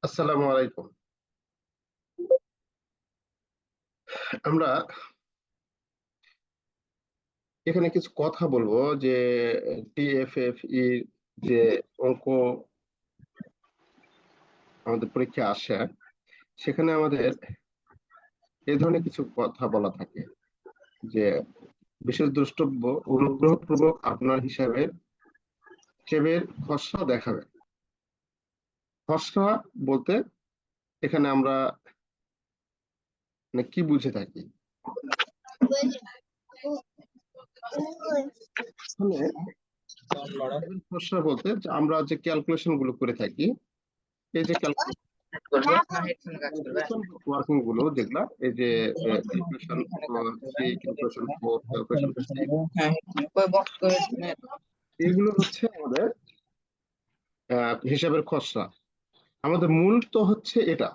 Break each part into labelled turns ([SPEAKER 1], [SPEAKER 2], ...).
[SPEAKER 1] আসসালামু আলাইকুম। আমরা এখানে কিছু কথা বলবো যে টিএফএফই যে অঙ্ক আমাদের পরীক্ষা আসে, সেখানে আমাদের এই ধরনের কিছু কথা বলা থাকে যে বিশেষ দ্রষ্টব্য অনুগ্রহপূর্বক আপনার হিসাবের খসড়া দেখাবেন। খসড়া বলতে এখানে আমরা মানে কি বুঝে থাকি? খসড়া বলতে যে আমরা যে ক্যালকুলেশন গুলো করে থাকি, এই যে ওয়ার্কিং গুলো যেগুলা, এই যে ক্যালকুলেশন 3, ক্যালকুলেশন 4, ক্যালকুলেশন 6, এগুলো হচ্ছে আমাদের হিসাবের খসড়া। আমাদের মূল তো হচ্ছে এটা,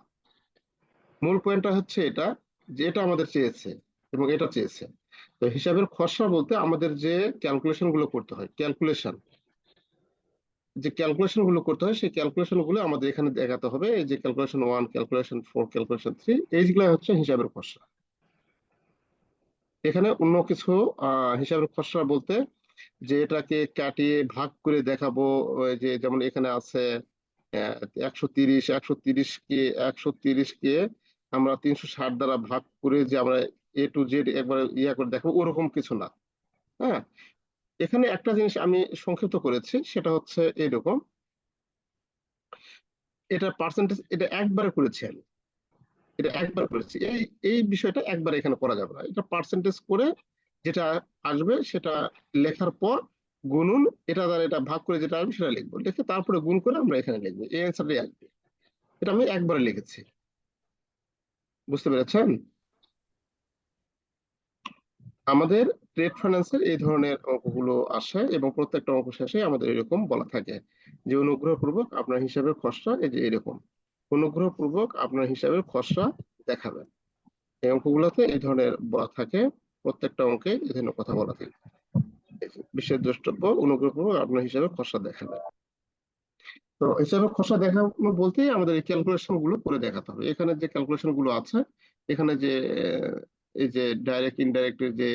[SPEAKER 1] মূল পয়েন্টটা হচ্ছে এটা, যে এটা আমাদের চেয়েছে এবং এটা চেয়েছে। তো হিসাবের খসড়া বলতে আমাদের যে ক্যালকুলেশন গুলো করতে হয়, ক্যালকুলেশন গুলো করতে হয়, সেই ক্যালকুলেশন গুলো আমাদের এখানে দেখাতে হবে। এই যে ক্যালকুলেশন 1, ক্যালকুলেশন 4, ক্যালকুলেশন 3, এইগুলো হচ্ছে হিসাবের খসড়া। এখানে অন্য কিছু হিসাবের খসড়া বলতে যে এটাকে কাটিয়ে ভাগ করে দেখাবো। ওই যে যেমন এখানে আছে 130, 130 কে আমরা 360 দ্বারা ভাগ করে যে আমরা A to Z একবার করে দেখাবো, ওরকম কিছু না। হ্যাঁ, এখানে একটা জিনিস আমি সংক্ষিপ্ত করেছি, সেটা হচ্ছে এরকম, এটা পার্সেন্টেজ, এটা একবারে করেছি আমি, এটা একবার করেছি। এই এই বিষয়টা একবার এখানে করা যাবে না, এটা পার্সেন্টেজ করে যেটা আসবে সেটা লেখার পর গুনুন, এটা দ্বারা এটা ভাগ করে যেটা আসবে সেটা লিখবো, লিখে তারপরে গুণ করে আমরা এখানে লিখবো, এই অ্যান্সারটাই আসবে। এটা আমি একবারে লিখেছি, বুঝতে পেরেছেন? আমাদের ট্রেড ফাইন্যান্সের এই ধরনের অঙ্কগুলো আসে এবং প্রত্যেকটা অঙ্ক শেষে আমাদের এরকম বলা থাকে যে অনুগ্রহপূর্বক আপনার হিসাবের খসড়া, এই যে এরকম, অনুগ্রহপূর্বক আপনার হিসাবের খসড়া দেখাবেন। এই অঙ্কগুলোতে এই ধরনের বলা থাকে, প্রত্যেকটা অঙ্কে এই ধরনের কথা বলা থাকে। বিশেষ দ্রষ্টব্য অনুগ্রহপূর্বক আপনার হিসাবে খসড়া দেখাবেন। তো হিসাবে খসড়া দেখানো বলতেই আমাদের এই ক্যালকুলেশন গুলো করে দেখাতে হবে। এখানে যে ক্যালকুলেশন গুলো আছে, এখানে যে এই যে ডাইরেক্ট ইনডাইরেক্ট যে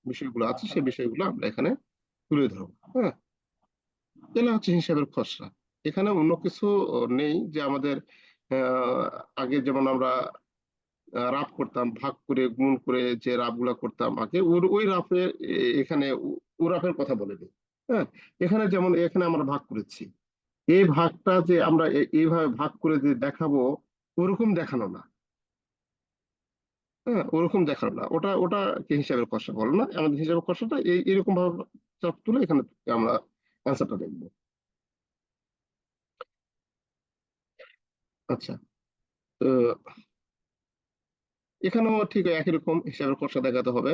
[SPEAKER 1] বিষয়গুলো আছে, সেই বিষয়গুলো আমরা এখানে তুলে ধরবো। হ্যাঁ, এটা হচ্ছে হিসাবের খসড়া। এখানে অন্য কিছু নেই, যে আমাদের আগে যেমন আমরা রাফ করতাম, ভাগ করে গুণ করে যে রাফ গুলা করতাম আগে, ওই রাফে এখানে ও রাফের কথা বলে দিই। হ্যাঁ, এখানে যেমন এখানে আমরা ভাগ করেছি, এই ভাগটা যে আমরা এইভাবে ভাগ করে যে দেখাবো, ওরকম দেখানো না। হ্যাঁ, ওরকম দেখানো না, ওটা ওটা কি হিসাবের খসড়া বলো না। আমাদের হিসাবের খসড়াটা এরকম ভাবে চাপ তুলে এখানে আমরা অ্যান্সারটা দেখবো। আচ্ছা, তো এখানেও ঠিক একই রকম হিসাবের খসড়া দেখাতে হবে।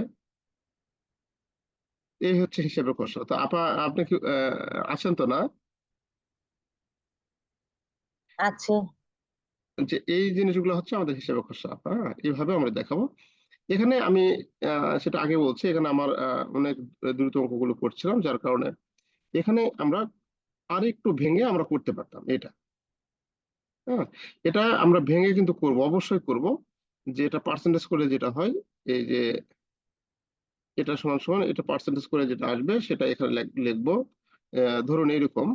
[SPEAKER 1] এই হচ্ছে হিসাবের খসড়া। তো আপনি কি আছেন তো না?
[SPEAKER 2] আছে।
[SPEAKER 1] যে এই জিনিসগুলো হচ্ছে আমাদের হিসাবে খসড়া। হ্যাঁ, এইভাবে আমরা দেখাবো। এখানে আমি সেটা আগে বলছি, এখানে আমার অনেক দ্রুত অঙ্কগুলো করছিলাম, যার কারণে এখানে আমরা আর একটু ভেঙে আমরা করতে পারতাম এটা। হ্যাঁ, এটা আমরা ভেঙে কিন্তু করব, অবশ্যই করব। যে এটা পার্সেন্টেজ করে যেটা হয়, এই যে এটা সমান সমান এটা পার্সেন্টেজ করে যেটা আসবে সেটা এখানে লিখবো। ধরুন এরকম,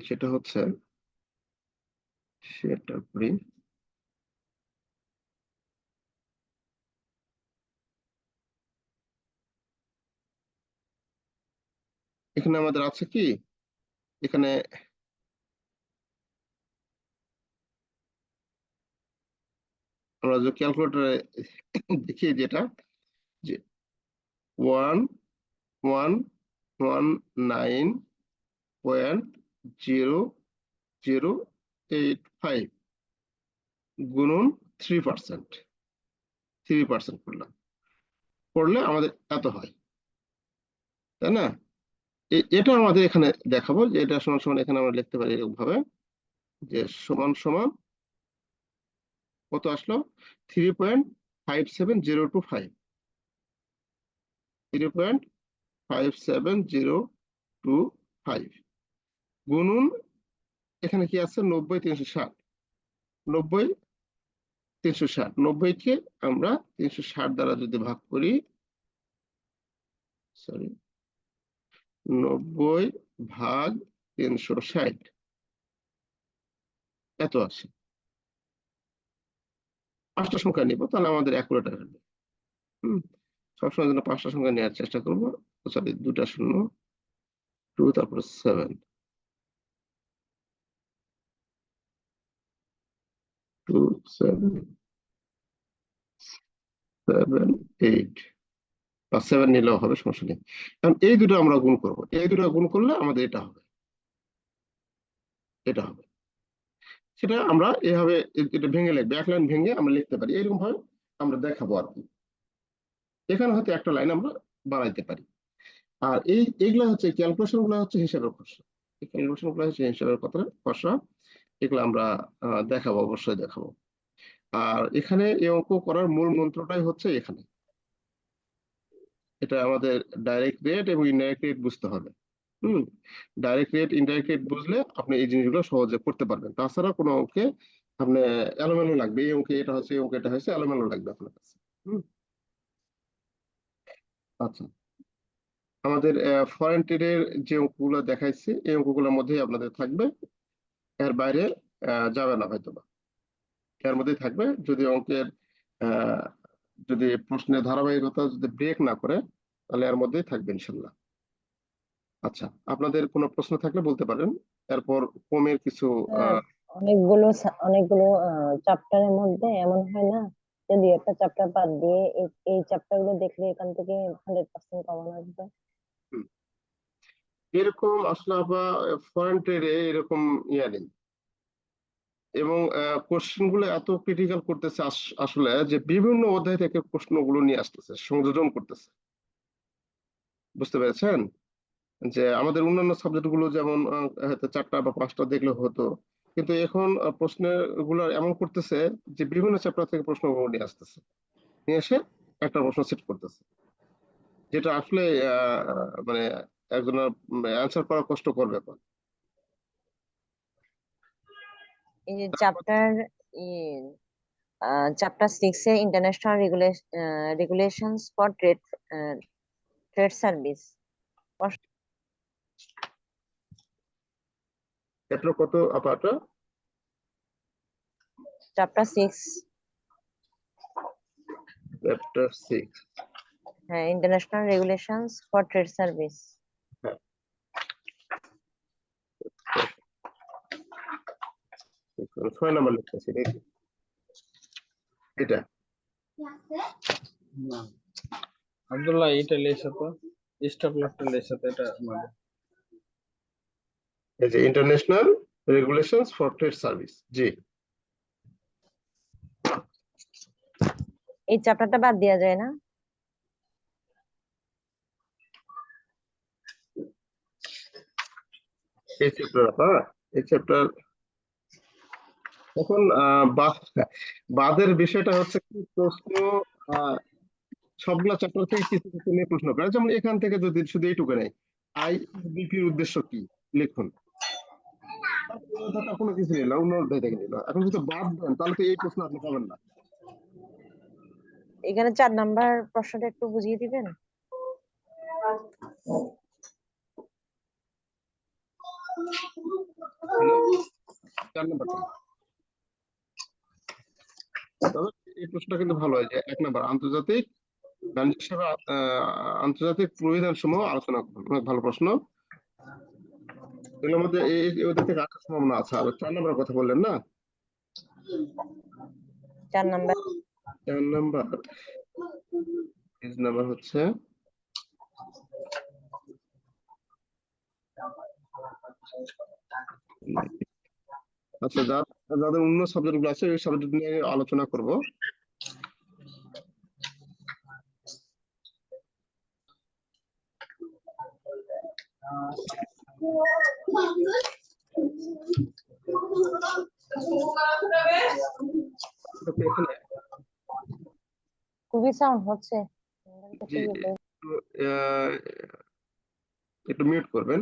[SPEAKER 1] সেটা হচ্ছে, সেটা করি, এখানে আমাদের আছে কি, এখানে আমরা যে ক্যালকুলেটরে দেখি যেটা, যে 1,119.008 গুণন 3%, 3% করলাম, করলে আমাদের এত হয়, তাই না? এটা আমাদের এখানে দেখাবো, যে এটা সমান সমান, এখানে আমরা লিখতে পারি এরকম ভাবে, যে সমান সমান কত আসলো, 3.57025, 57025 গুণন এখানে কি আছে 90 360 90 কে আমরা 360 দ্বারা যদি ভাগ করি, সরি 90 ভাগ 360 এত আসে। 5টা সংখ্যা নিব, তাহলে আমাদের অ্যাকুরেট আসবে। সবসময় জন্য 5টা সংখ্যা নেওয়ার চেষ্টা করবো। সরি 2টা শূন্য, 2 তারপর 7, 2 7 7 8 বা 7 নিলেও হবে, সমস্যা নেই। কারণ এই দুটো আমরা গুণ করব, এই দুটো গুণ করলে আমাদের এটা হবে, এটা হবে। সেটা আমরা এভাবে এটা ভেঙে লিখবো, এক লাইন ভেঙে আমরা লিখতে পারি, এরকম ভাবে আমরা দেখাবো আর কি। এখানে হয়তো একটা লাইন আমরা বাড়াইতে পারি। আর এইগুলা হচ্ছে ক্যালকুলেশন গুলো হচ্ছে হিসাবের খসড়া, এই ক্যালকুলেশন গুলো হচ্ছে হিসাবের কথা খসড়া, এগুলো আমরা দেখাবো, অবশ্যই দেখাবো। আর এখানে এই অঙ্ক করার মূল মন্ত্রটাই হচ্ছে এখানে, এটা আমাদের ডাইরেক্ট রেট এবং ইনডাইরেক্ট রেট বুঝতে হবে। ডাইরেক্ট রেট ইনডাইরেক্ট রেট বুঝলে আপনি এই জিনিসগুলো সহজে করতে পারবেন। তাছাড়া কোনো অঙ্কে আপনি এলোমেলো লাগবে, এই অঙ্কে এটা হচ্ছে, এই অঙ্কে এটা হচ্ছে, এলোমেলো লাগবে আপনার কাছে। আচ্ছা, আমাদের ফরেন ট্রেডের যে অঙ্কগুলো দেখাইছি, এই অঙ্কগুলোর মধ্যেই আপনাদের থাকবে, এর বাইরে যাবে না হয়তোবা, এর মধ্যেই থাকবে। যদি অঙ্কের আহ, যদি প্রশ্নের ধারাবাহিকতা যদি ব্রেক না করে, তাহলে এর মধ্যেই থাকবে ইনশাল্লাহ। আচ্ছা, আপনাদের কোনো প্রশ্ন থাকলে বলতে পারেন। এরপর কমের কিছু
[SPEAKER 2] হ্যাঁ, অনেকগুলো চ্যাপ্টারের মধ্যে এমন হয় না, যদি একটা চ্যাপ্টার বাদ দিয়ে এই চ্যাপ্টার গুলো দেখলে এখান থেকে 100% কমন আসবে।
[SPEAKER 1] হুম, এরকম আসলে আবার ফরেন ট্রেডে এরকম ইয়া নেই, এবং কোশ্চেন গুলো এত ক্রিটিক্যাল করতেছে আসলে, যে বিভিন্ন অধ্যায় থেকে প্রশ্নগুলো নিয়ে আসতেছে, সংযোজন করতেছে। বুঝতে পেরেছেন? যে আমাদের অন্যান্য সাবজেক্ট গুলো যেমন হয়তো 4টা বা 5টা দেখলে হতো, কিন্তু এখন প্রশ্নের গুলো এমন করতেছে যে বিভিন্ন চ্যাপ্টার থেকে প্রশ্নগুলো নিয়ে আসতেছে, নিয়ে এসে একটা প্রশ্ন সেট করতেছে, যেটা আসলে মানে একজনের অ্যান্সার করা কষ্টকর ব্যাপার।
[SPEAKER 2] এই যে chapter 6 A international regulations for trade service,
[SPEAKER 1] chapter কত আপাটা?
[SPEAKER 2] চ্যাপ্টার 6।
[SPEAKER 1] চ্যাপ্টার 6।
[SPEAKER 2] হ্যাঁ, international regulations for trade service.
[SPEAKER 1] হ্যাঁ, 6 নাম্বার লিখতেছি নাকি এটা?
[SPEAKER 3] না আব্দুল্লাহ, এটা লেখা তো স্টপ লসটা লেখা তো, এটা মানে
[SPEAKER 1] এই যে international regulations for trade service, জি।
[SPEAKER 2] এই চ্যাপ্টারটা বাদ দেওয়া যায় না?
[SPEAKER 1] এই চ্যাপ্টার এই চ্যাপ্টার এখন বাদের বিষয়টা হচ্ছে কি, প্রশ্ন সবগুলা চ্যাপ্টার থেকে কিছু কিছু নিয়ে প্রশ্ন করে। যেমন এখান থেকে যদি শুধু এইটুকু নেই, আইবিপির উদ্দেশ্য কি লিখুন, কোনো কিছু নিল, অন্য অধ্যায় থেকে নিল। এখন যদি বাদ দেন, তাহলে তো এই প্রশ্ন আপনি পাবেন না।
[SPEAKER 2] এখানে 4 নাম্বার প্রশ্নটা একটু বুঝিয়ে দিবেন?
[SPEAKER 1] মানে 4 নাম্বারটা, তবে এই প্রশ্নটা কিন্তু ভালো হয় যে 1 নাম্বার আন্তর্জাতিক বাণিজ্য সেবা, আন্তর্জাতিক প্রবিধান সমূহ আলোচনা করুন। অনেক ভালো প্রশ্ন। এগুলোর মধ্যে ওদের থেকে আসার সম্ভাবনা আছে। আর 4 নাম্বার কথা বললেন না,
[SPEAKER 2] 4 নাম্বার
[SPEAKER 1] 4 নাম্বার পেজ নাম্বার হচ্ছে, আচ্ছা, যাদের অন্য সাবজেক্ট গুলো আছে ওই সাবজেক্ট নিয়ে আলোচনা করব। এখানে
[SPEAKER 2] খুবই সাউন্ড হচ্ছে।
[SPEAKER 1] জি, আহ, একটু মিউট করবেন।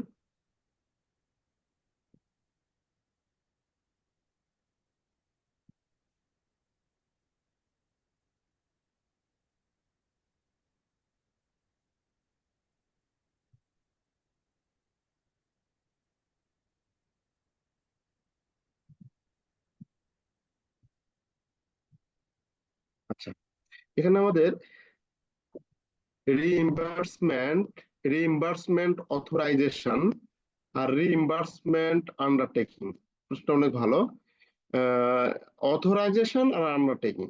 [SPEAKER 1] আচ্ছা, এখানে আমাদের রিইম্বার্সমেন্ট, রিইম্বার্সমেন্ট অথরাইজেশন আর রিইম্বার্সমেন্ট আন্ডারটেকিং, প্রশ্নটা অনেক ভালো। অথরাইজেশন আর আন্ডারটেকিং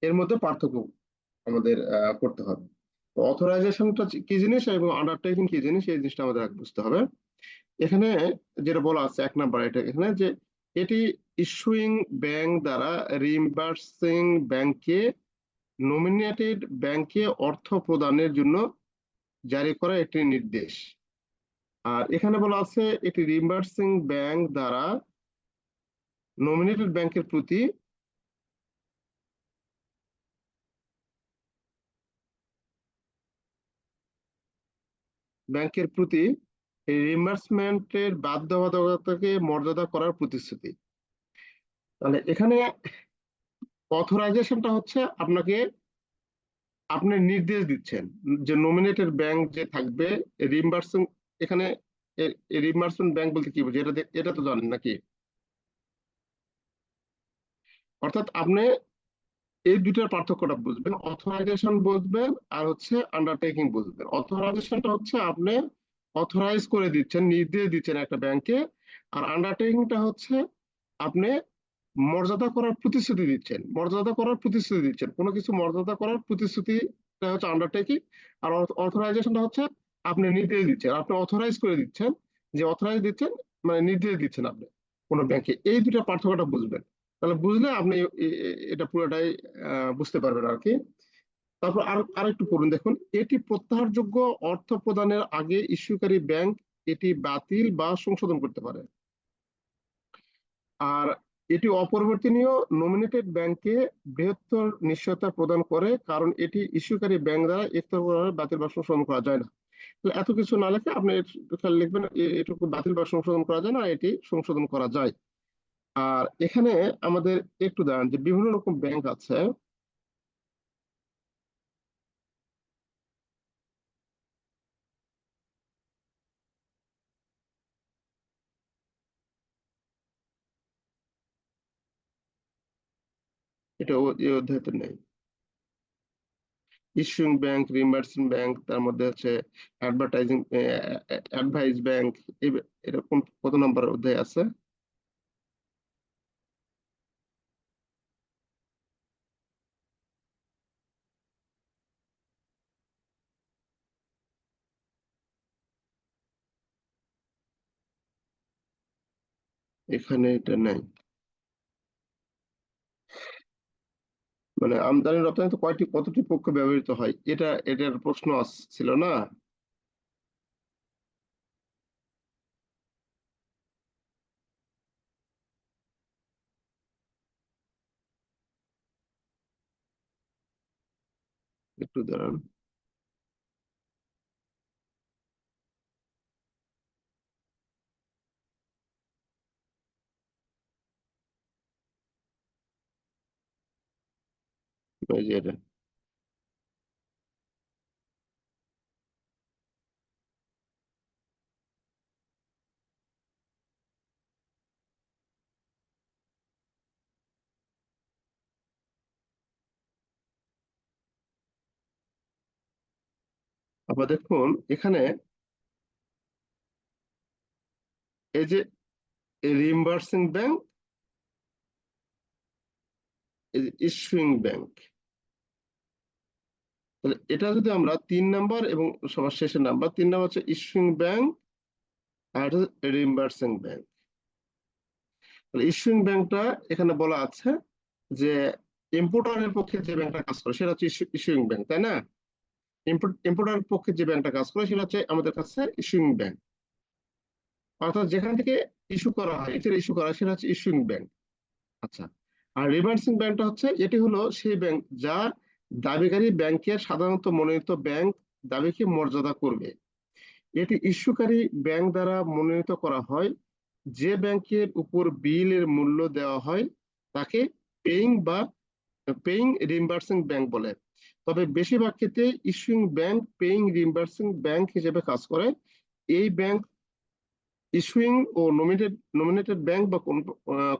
[SPEAKER 1] এর মধ্যে পার্থক্য আমাদের করতে হবে। অথরাইজেশনটা কি জিনিস এবং আন্ডারটেকিং কি জিনিস, এই জিনিসটা আমাদের আগে বুঝতে হবে। এখানে যেটা বলা আছে 1 নাম্বার, এটা এখানে যে এটি ইস্যুইং ব্যাংক দ্বারা রিইম্বার্সিং ব্যাংকে নমিনেটেড ব্যাংকে অর্থ প্রদানের জন্য জারি করা একটি নির্দেশ। আর এখানে বলা আছে এটি রিইম্বার্সিং ব্যাংক দ্বারা নমিনেটেড ব্যাংকের প্রতি এই রিইম্বার্সমেন্টের বাধ্যবাধকতাকে মর্যাদা করার প্রতিশ্রুতি। তাহলে এখানে অথরাইজেশনটা হচ্ছে আপনি নির্দেশ দিচ্ছেন যে নমিনেটেড ব্যাংক যে থাকবে রিইম্বার্সিং, এখানে রিইম্বার্সমেন্ট ব্যাংক বলতে কি বোঝায়, এটা তো জানেন নাকি? অর্থাৎ আপনি এই দুইটার পার্থক্যটা বুঝবেন, অথরাইজেশন বুঝবেন আর হচ্ছে আন্ডারটেকিং বুঝবেন। অথরাইজেশনটা হচ্ছে আপনি অথরাইজ করে দিচ্ছেন, নির্দেশ দিচ্ছেন একটা ব্যাংকে, আর আন্ডারটেকিংটা হচ্ছে আপনি মর্যাদা করার প্রতিশ্রুতি দিচ্ছেন, কোনো কিছু মর্যাদা করার প্রতিশ্রুতিটা হচ্ছে আন্ডারটেকিং। আর অথরাইজেশনটা হচ্ছে আপনি নির্দেশ দিচ্ছেন, আপনি অথরাইজ করে দিচ্ছেন, যে অথরাইজ দিচ্ছেন মানে নির্দেশ দিচ্ছেন আপনি কোনো ব্যাংকে। এই দুটো পার্থক্যটা বুঝবেন, তাহলে বুঝলে আপনি এটা পুরোটাই বুঝতে পারবেন আর কি। তারপর আরেকটু পড়ুন, দেখুন, এটি প্রত্যাহারযোগ্য অর্থ প্রদানের আগে ইস্যুকারী ব্যাংক এটি বাতিল বা সংশোধন করতে পারে। আর এটি অপরিবর্তনীয় নমিনেটেড ব্যাংকে বৃহত্তর নিশ্চয়তা প্রদান করে, কারণ এটি ইস্যুকারী ব্যাংক দ্বারা একতরফাভাবে বাতিল বা সংশোধন করা যায় না। তাহলে এত কিছু না লিখে আপনি একটু খালি লিখবেন এটুকু বাতিল বা সংশোধন করা যায় না, এটি সংশোধন করা যায়। আর এখানে আমাদের একটু দাঁড়ান, যে বিভিন্ন রকম ব্যাংক আছে। এটা এই অধ্যায়তে নেই। ইস্যুইং ব্যাংক, রিইম্বার্সিং ব্যাংক, তার মধ্যে হচ্ছে অ্যাডভার্টাইজিং অ্যাডভাইস ব্যাংক, এরকম কত নম্বর অধ্যায় আছে? এখানে এটা নাই। মানে আমদানি রপ্তানি তো কতটি পক্ষ ব্যবহৃত হয়, এটার প্রশ্ন ছিল না? একটু দাঁড়ান। এই যে এটা, আবার দেখুন এখানে এই যে রিইম্বার্সিং ব্যাংক, ইস্যুইং ব্যাংক, তাহলে এটা যদি আমরা 3 নাম্বার এবং সবার শেষের নাম্বার, 3 নাম্বার হচ্ছে ইস্যুইং ব্যাংক আর রিইম্বার্সিং ব্যাংক। তাহলে ইস্যুইং ব্যাংকটা এখানে বলা আছে যে ইম্পোর্টারের পক্ষে যে ব্যাংকটা কাজ করে সেটা হচ্ছে ইস্যুইং ব্যাংক, তাই না? ইম্পোর্টারের পক্ষে যে ব্যাংকটা কাজ করে সেটা হচ্ছে আমাদের কাছে ইস্যুইং ব্যাংক। অর্থাৎ যেখান থেকে ইস্যু করা হয়, ইস্যু করা হয়, সেটা হচ্ছে ইস্যুইং ব্যাংক। আচ্ছা, আর রিভার্সিং ব্যাংকটা হচ্ছে, এটি হলো সেই ব্যাংক যা দাবিকারী ব্যাংকের সাধারণত মনোনীত ব্যাংক দাবিকে মর্যাদা করবে। এটি ইস্যুকারী ব্যাংক দ্বারা মনোনীত করা হয়। যে ব্যাংকের উপর বিলের মূল্য দেওয়া হয় তাকে পেইং রিইম্বার্সিং ব্যাংক বলে। তবে বেশিরভাগ ক্ষেত্রে ইস্যুইং ব্যাংক পেইং রিইম্বার্সিং ব্যাংক হিসেবে কাজ করে। এই ব্যাংক ইস্যুইং ও নমিনেটেড ব্যাংক বা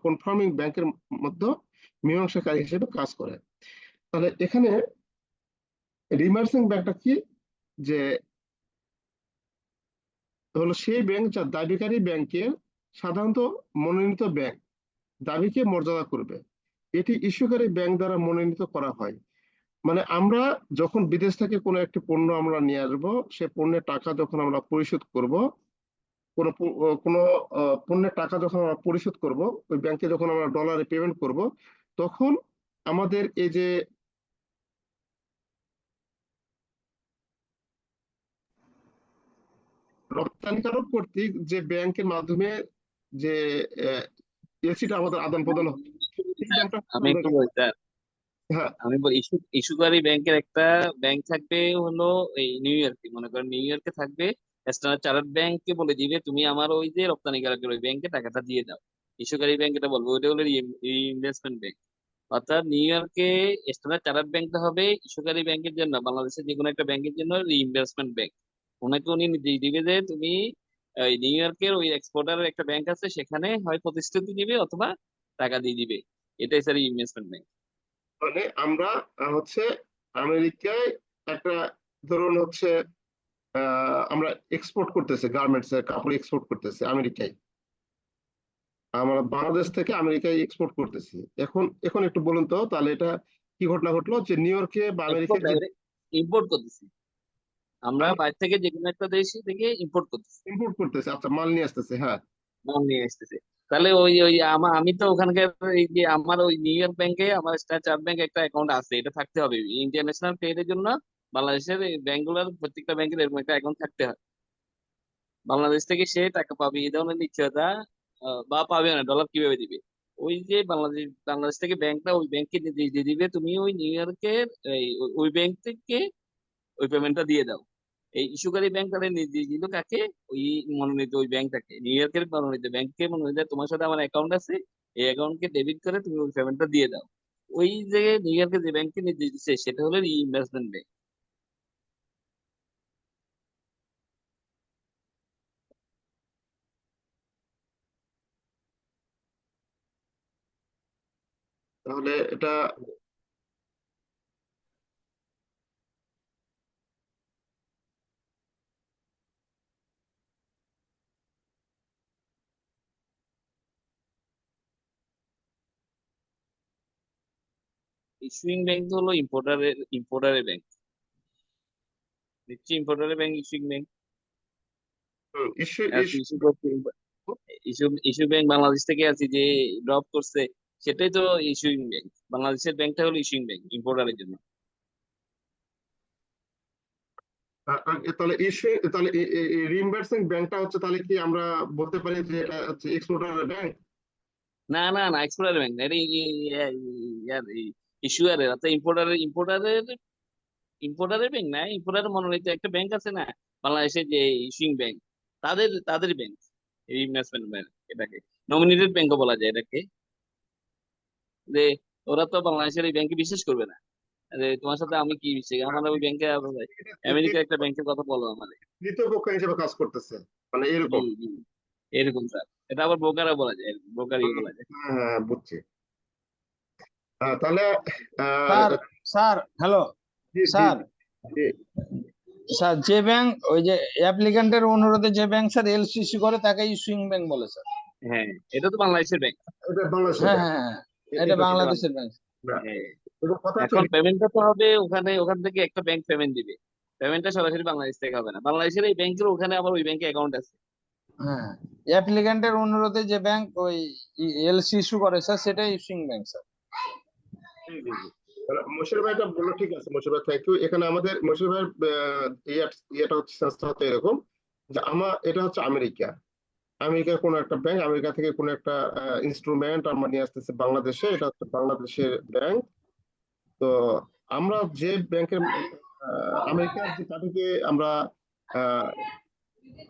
[SPEAKER 1] কনফার্মিং ব্যাংকের মধ্যে মীমাংসাকারী হিসেবে কাজ করে। তাহলে এখানে রিইম্বার্সিং ব্যাংকটা কি, যে হলো সেই ব্যাংক যা দাবিকারী ব্যাংকের সাধারণত মনোনীত ব্যাংক দাবিকে মর্যাদা করবে। এটি ইস্যুকারী ব্যাংক দ্বারা মনোনীত করা হয়। মানে আমরা যখন বিদেশ থেকে কোনো একটি পণ্য আমরা নিয়ে আসবো, সে পণ্যের টাকা যখন আমরা পরিশোধ করব, কোনো পণ্যের টাকা যখন আমরা পরিশোধ করব, ওই ব্যাংকে যখন আমরা ডলারে পেমেন্ট করব, তখন আমাদের এই যে রপ্তানিকারক কর্তৃক যে ব্যাংকের মাধ্যমে যে এলসিটা আমাদের আদান প্রদান হবে, সেই ব্যাংকটা
[SPEAKER 4] আমি
[SPEAKER 1] আমাদের
[SPEAKER 4] একটু
[SPEAKER 1] কাছে।
[SPEAKER 4] বলি স্যার,
[SPEAKER 1] হ্যাঁ,
[SPEAKER 4] আমি বলি ইস্যুকারী ব্যাংকের একটা ব্যাংক থাকবে হলো এই নিউ ইয়র্কে, মনে করেন নিউ ইয়র্কে থাকবে। স্ট্যান্ডার্ড চার্টার্ড ব্যাংককে বলে দিবে তুমি আমার ওই যে রপ্তানিকারকের ওই ব্যাংকে টাকাটা দিয়ে দাও। ইস্যুকারী ব্যাংক এটা বলবে, ওইটা হলো ইনভেস্টমেন্ট ব্যাংক। অর্থাৎ নিউ ইয়র্কে স্ট্যান্ডার্ড চার্টার্ড ব্যাংকটা হবে ইস্যুকারী ব্যাংকের জন্য, বাংলাদেশের যে কোনো একটা ব্যাংকের জন্য রিইনভেস্টমেন্ট ব্যাংক। ওনাকে উনি নির্দেশ দিবে যে তুমি ওই নিউ ইয়র্কের ওই এক্সপোর্টারের একটা ব্যাংক আছে, সেখানে হয় প্রতিশ্রুতি দিবে অথবা টাকা দিয়ে দিবে। এটাই স্যার ইনভেস্টমেন্ট ব্যাংক।
[SPEAKER 1] মানে আমরা হচ্ছে আমেরিকায় একটা, ধরুন হচ্ছে আমরা এক্সপোর্ট করতেছি, গার্মেন্টস এর কাপড় এক্সপোর্ট করতেছি আমেরিকায়, আমরা বাংলাদেশ থেকে আমেরিকায় এক্সপোর্ট করতেছি। এখন এখন একটু বলুন তো, তাহলে এটা কি ঘটনা ঘটলো, যে নিউ ইয়র্কে বা আমেরিকার যে
[SPEAKER 4] ইম্পোর্ট করতেছি, আমরা বাইরে থেকে যে কোনো একটা দেশ থেকে ইম্পোর্ট করতেছি,
[SPEAKER 1] ইম্পোর্ট করতেছে, আচ্ছা, মাল নিয়ে আসতেছে, হ্যাঁ।
[SPEAKER 4] মাল নিয়ে আসতেছে। তাহলে ওই ওই আমি তো ওখানকার এই যে আমার ওই নিউ ইয়র্ক ব্যাংকে আমার স্ট্যান্ডার্ড চার্টার্ড ব্যাংক একটা অ্যাকাউন্ট আছে, এটা থাকতে হবে ইন্টারন্যাশনাল ট্রেডের জন্য। বাংলাদেশের এই ব্যাংকগুলোর প্রত্যেকটা ব্যাংকের এরকম একটা অ্যাকাউন্ট থাকতে হয়। বাংলাদেশ থেকে সে টাকা পাবে এই ধরনের নিশ্চয়তা, বা পাবে না, ডলার কিভাবে দিবে? ওই যে বাংলাদেশ থেকে ব্যাংকটা ওই ব্যাংকে নির্দেশ দিয়ে দিবে তুমি ওই নিউ ইয়র্কের ওই ব্যাংক থেকে ওই পেমেন্টটা দিয়ে দাও। এই ইস্যুকারী ব্যাংক তাদের নির্দেশ দিল কাকে? ওই মনোনীত ওই ব্যাংকটাকে, নিউ ইয়র্কের মনোনীত ব্যাংককে মনোনীত, তোমার সাথে আমার অ্যাকাউন্ট আছে, এই অ্যাকাউন্টকে ডেবিট করে তুমি ওই পেমেন্টটা দিয়ে দাও। ওই যে নিউ ইয়র্কের যে ব্যাংককে নির্দেশ দিচ্ছে সেটা হলো ইনভেস্টমেন্ট ব্যাংক।
[SPEAKER 1] তাহলে এটা
[SPEAKER 4] ইস্যুইং ব্যাংক হলো ইম্পোর্টারের ব্যাংক। নিশ্চয়ই ইম্পোর্টারের bank issuing bank.
[SPEAKER 1] Issue
[SPEAKER 4] issue করছে ইস্যু ব্যাংক বাংলাদেশ থেকে আছে যে ড্রপ করছে, সেটাই তো ইস্যুইং ব্যাংক। বাংলাদেশের ব্যাংকটা হলো ইস্যুইং ব্যাংক ইম্পোর্টারের জন্য।
[SPEAKER 1] তাহলে ইস্যু, তাহলে রিইম্বার্সিং ব্যাংকটা হচ্ছে, তাহলে কি আমরা বলতে পারি যে এটা হচ্ছে এক্সপোর্টার ব্যাংক?
[SPEAKER 4] না না না, এক্সপোর্টারের ব্যাংক না, এটা ইস্যুয়ারের অর্থাৎ ইম্পোর্টারের ব্যাংক না, ইম্পোর্টারের মনোনীত একটা ব্যাংক আছে না বাংলাদেশের যে ইস্যুইং ব্যাংক, তাদের ব্যাংক ইনভেস্টমেন্ট ব্যাংক। এটাকে নমিনেটেড ব্যাংকও বলা যায় এটাকে। যে ওরা তো বাংলাদেশের এই ব্যাংকে বিশ্বাস করবে না। যে তোমার সাথে আমি কি বিশ্বাস, আমার ওই ব্যাংকে আমেরিকার একটা ব্যাংকের কথা বলো আমাদের।
[SPEAKER 1] তৃতীয় পক্ষ হিসেবে কাজ করতেছে, মানে
[SPEAKER 4] জি
[SPEAKER 1] এরকম।
[SPEAKER 4] জি, এরকম স্যার। এটা আবার ব্রোকারও বলা যায়, ব্রোকারই বলা যায়।
[SPEAKER 1] হ্যাঁ হ্যাঁ, বুঝছি। তাহলে
[SPEAKER 3] স্যার, স্যার হ্যালো
[SPEAKER 1] জি জি
[SPEAKER 3] স্যার,
[SPEAKER 1] জি।
[SPEAKER 3] স্যার যে ব্যাংক ওই যে অ্যাপ্লিক্যান্টের অনুরোধে যে ব্যাংক স্যার এলসিসি করে তাকে ইস্যুইং ব্যাংক বলে স্যার।
[SPEAKER 4] হ্যাঁ, এটা তো বাংলাদেশের ব্যাংক।
[SPEAKER 1] এটা বাংলাদেশের
[SPEAKER 3] হ্যাঁ
[SPEAKER 1] ব্যাংক।
[SPEAKER 3] হ্যাঁ হ্যাঁ, এটা
[SPEAKER 1] এটা
[SPEAKER 3] বাংলাদেশের ব্যাংক।
[SPEAKER 4] হ্যাঁ,
[SPEAKER 1] এবং কথা হচ্ছে,
[SPEAKER 4] এখন পেমেন্টটা তো হবে ওখান থেকে একটা ব্যাংক পেমেন্ট দিবে। পেমেন্টটা সরাসরি বাংলাদেশ থেকে হবে না, বাংলাদেশের এই ব্যাংকের ওখানে আবার ওই ব্যাংকে অ্যাকাউন্ট আছে।
[SPEAKER 3] হ্যাঁ, অ্যাপ্লিক্যান্টের অনুরোধে যে ব্যাংক ওই এলসি ইস্যু করে স্যার সেটাই ইস্যুইং ব্যাংক স্যার।
[SPEAKER 1] জি জি জি। মশির ভাইটা বললো ঠিক আছে, মশির ভাই থ্যাংক ইউ। এখানে আমাদের মশির ভাইয়ের ইয়েটা হচ্ছে সংস্থা হচ্ছে এরকম, যে এটা হচ্ছে আমেরিকা, আমেরিকার কোন একটা ব্যাংক, আমেরিকা থেকে কোন একটা ইনস্ট্রুমেন্ট আমরা নিয়ে আসতেছি বাংলাদেশে, এটা হচ্ছে বাংলাদেশের ব্যাংক। তো আমরা যে ব্যাংকের আমেরিকার যে পার্টিকে আমরা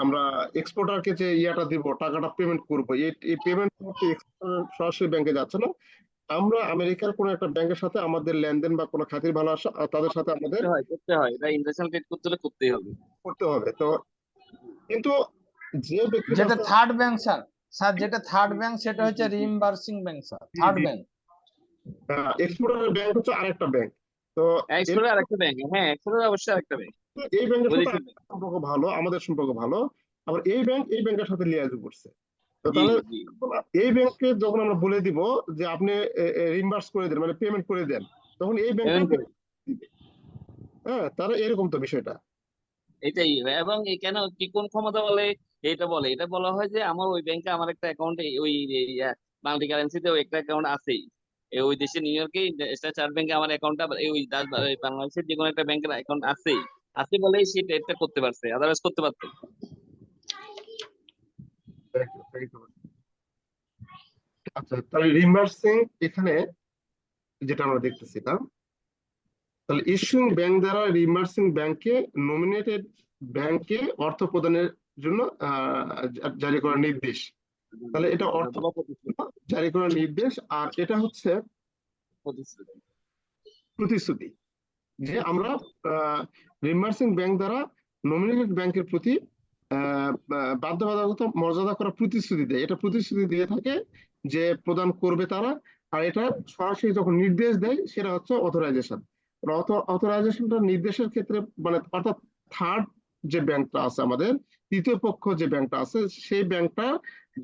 [SPEAKER 1] আমরা এক্সপোর্টারকে যে ইয়াটা দিব, টাকাটা পেমেন্ট করবো, এই পেমেন্ট করতে exporter সরাসরি ব্যাংকে যাচ্ছে না। আমরা আমেরিকার কোন একটা ব্যাংকের সাথে আমাদের লেনদেন বা কোনো খাতির ভালো আসা তাদের সাথে আমাদের
[SPEAKER 4] করতে হয় এটা ইন্টারন্যাশনাল ট্রেড করতে হলে করতেই হবে।
[SPEAKER 1] করতে হবে। তো কিন্তু যে ব্যক্তির
[SPEAKER 3] যেটা
[SPEAKER 1] কাছে
[SPEAKER 3] থার্ড ব্যাংক স্যার, স্যার যেটা থার্ড ব্যাংক সেটা হচ্ছে reimbursing bank sir, third bank.
[SPEAKER 1] এক্সপোর্টারের ব্যাংক হচ্ছে আরেকটা ব্যাংক। তো
[SPEAKER 4] এক্সপোর্টার আরেকটা ব্যাংক, হ্যাঁ এক্সপোর্টার অবশ্যই আরেকটা ব্যাংক।
[SPEAKER 1] এই ব্যাংকের সাথে
[SPEAKER 4] বৈদেশিক ব্যাংক।
[SPEAKER 1] আমাদের সম্পর্ক ভালো, আমাদের সম্পর্ক ভালো, আবার এই ব্যাংক এই ব্যাংকের সাথে লিয়াজু করছে। তো
[SPEAKER 4] জি
[SPEAKER 1] তাহলে
[SPEAKER 4] জি।
[SPEAKER 1] এই ব্যাংককে যখন আমরা বলে দিব যে আপনি রিম্বার্স করে দেন, মানে পেমেন্ট করে দেন, তখন এই ব্যাংকটা
[SPEAKER 4] পেমেন্ট করে
[SPEAKER 1] দিবে। হ্যাঁ, তাহলে এরকম তো বিষয়টা।
[SPEAKER 4] এটাই। এবং এই কেন কি কোন ক্ষমতা বলে, এটা বলা হয় যে আমার ওই ব্যাংকে আমার একটা অ্যাকাউন্টে ওই মাল্টি কারেন্সিতে ওই একটা অ্যাকাউন্ট আছেই। ওই দেশে নিউ ইয়র্কে স্ট্যান্ডার্ড চার্টার্ড ব্যাংকে আমার অ্যাকাউন্টটা ওই বাংলাদেশের যে কোনো একটা ব্যাংকের অ্যাকাউন্ট আছেই, আছে বলেই সে ট্রেডটা করতে পারছে, আদারওয়াইজ করতে পারতো না।
[SPEAKER 1] Thank you. আচ্ছা, তাহলে রিম্বার্সিং এখানে যেটা আমরা দেখতেছিলাম, তাহলে ইস্যুইং ব্যাংক দ্বারা রিম্বার্সিং ব্যাংকে নমিনেটেড ব্যাংকে অর্থ প্রদানের জন্য জারি করা নির্দেশ। তাহলে এটা অর্থ
[SPEAKER 4] অথবা প্রতিশ্রুতি।
[SPEAKER 1] জারি করার নির্দেশ, আর এটা হচ্ছে
[SPEAKER 4] প্রতিশ্রুতি।
[SPEAKER 1] প্রতিশ্রুতি যে আমরা রিম্বার্সিং ব্যাংক দ্বারা নমিনেটেড ব্যাংকের প্রতি বাধ্যবাধকতা মর্যাদা করা প্রতিশ্রুতি দেয়। এটা প্রতিশ্রুতি দিয়ে থাকে যে প্রদান করবে তারা। আর এটা সরাসরি যখন নির্দেশ দেয় সেটা হচ্ছে অথরাইজেশন। অথরাইজেশনটা নির্দেশের ক্ষেত্রে মানে অর্থাৎ থার্ড যে ব্যাংকটা আছে আমাদের, তৃতীয় পক্ষ যে ব্যাংকটা আছে, সেই ব্যাংকটা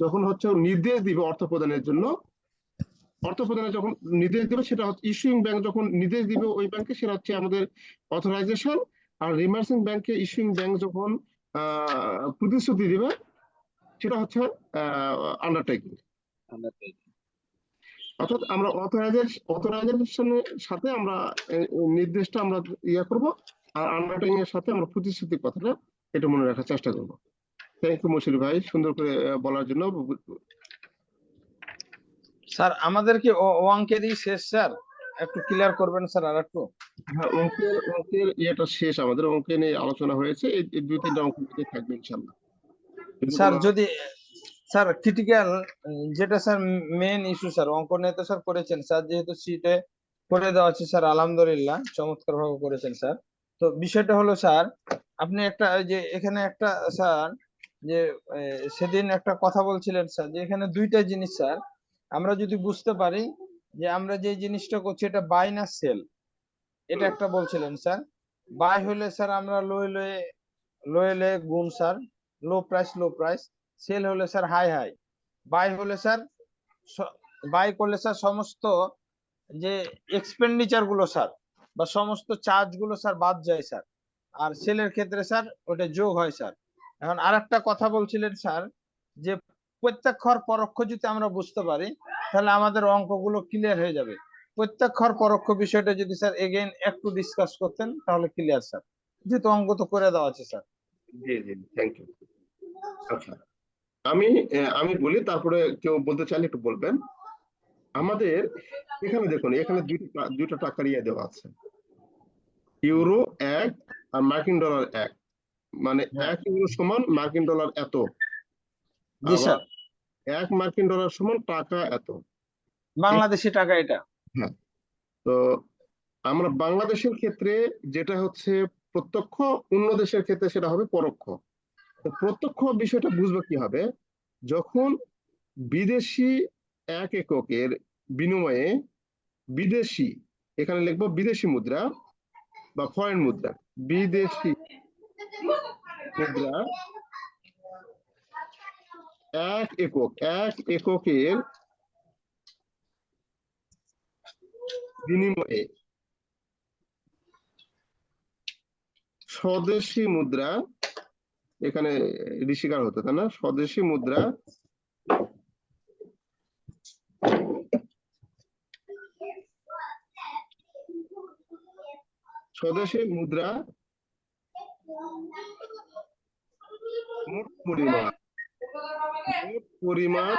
[SPEAKER 1] যখন হচ্ছে নির্দেশ দিবে অর্থ প্রদানের জন্য, যখন নির্দেশ দিবে সেটা হচ্ছে ইস্যুইং ব্যাংক যখন নির্দেশ দিবে ওই ব্যাংকে, সেটা হচ্ছে আমাদের অথরাইজেশন। আর রিমার্সিং ব্যাংকে ইস্যুইং ব্যাংক যখন প্রতিশ্রুতি দিবে সেটা হচ্ছে আন্ডারটেকিং।
[SPEAKER 4] আমরা পেয়ে যাই।
[SPEAKER 1] অর্থাৎ আমরা অথরাইজেশনের সাথে আমরা নির্দেশটা আমরা ইয়ে করব, আর আন্ডারটেকিং এর সাথে আমরা প্রতিশ্রুতির কথাটা এটা মনে রাখার চেষ্টা করব। থ্যাংক ইউ মশির ভাই, সুন্দর করে বলার জন্য।
[SPEAKER 3] স্যার আমাদের কি অঙ্কেরই শেষ স্যার, একটু ক্লিয়ার করবেন স্যার আর একটু।
[SPEAKER 1] হ্যাঁ, অঙ্কের ইয়েটা শেষ, আমাদের অঙ্কে নিয়ে আলোচনা হয়েছে, এই দুই তিনটা অঙ্ক নিয়ে থাকবে ইনশাল্লাহ।
[SPEAKER 3] স্যার যদি স্যার ক্রিটিক্যাল যেটা স্যার মেন ইস্যু স্যার, অঙ্ক নিয়ে তো স্যার করেছেন স্যার, যেহেতু সিটে করে দেওয়া আছে স্যার, আলহামদুলিল্লাহ চমৎকার ভাবে করেছেন স্যার। তো বিষয়টা হলো স্যার, আপনি একটা ওই যে এখানে একটা স্যার যে সেদিন একটা কথা বলছিলেন স্যার, যে এখানে দুইটা জিনিস স্যার আমরা যদি বুঝতে পারি যে আমরা যে জিনিসটা করছি এটা বাই না সেল, এটা একটা বলছিলেন স্যার। বাই হলে স্যার আমরা লোয়ে গুণ স্যার, লো প্রাইস। সেল হলে স্যার হাই বাই হলে স্যার বাই করলে স্যার সমস্ত যে এক্সপেন্ডিচার গুলো স্যার বা সমস্ত চার্জ গুলো স্যার বাদ যায় স্যার, আর সেলের ক্ষেত্রে স্যার ওটা যোগ হয় স্যার। এখন আরেকটা কথা বলছিলেন স্যার, যে প্রত্যক্ষ আর পরোক্ষ যদি আমরা বুঝতে পারি তাহলে আমাদের অঙ্কগুলো ক্লিয়ার হয়ে যাবে। প্রত্যক্ষ আর পরোক্ষ বিষয়টা যদি স্যার এগেইন একটু ডিসকাস করতেন তাহলে ক্লিয়ার স্যার, যেহেতু অঙ্ক তো করে দেওয়া আছে স্যার।
[SPEAKER 1] জি জি, থ্যাংক ইউ। আচ্ছা, আমি আমি বলি, তারপরে কেউ বলতে চাইলে একটু বলবেন। আমাদের এখানে দেখুন, এখানে দুইটা টাকার ইয়ে দেওয়া আছে, ইউরো 1 আর মার্কিন ডলার 1। মানে
[SPEAKER 3] হ্যাঁ
[SPEAKER 1] 1 ইউরো সমান মার্কিন ডলার এত,
[SPEAKER 3] জি
[SPEAKER 1] আবার
[SPEAKER 3] স্যার,
[SPEAKER 1] 1 মার্কিন ডলার সমান টাকা এত।
[SPEAKER 3] বাংলাদেশি টাকা এটা।
[SPEAKER 1] হ্যাঁ, তো আমরা বাংলাদেশের ক্ষেত্রে যেটা হচ্ছে প্রত্যক্ষ, অন্য দেশের ক্ষেত্রে সেটা হবে পরোক্ষ। তো প্রত্যক্ষ বিষয়টা বুঝবো কি হবে, যখন বিদেশি 1 এককের বিনিময়ে বিদেশি, এখানে লিখবো বিদেশি মুদ্রা বা ফরেন মুদ্রা, বিদেশি মুদ্রা 1 এককের বিনিময়ে স্বদেশি মুদ্রা, এখানে ঋষিকার হতো তাই না, স্বদেশি মুদ্রা মোট পরিমাণ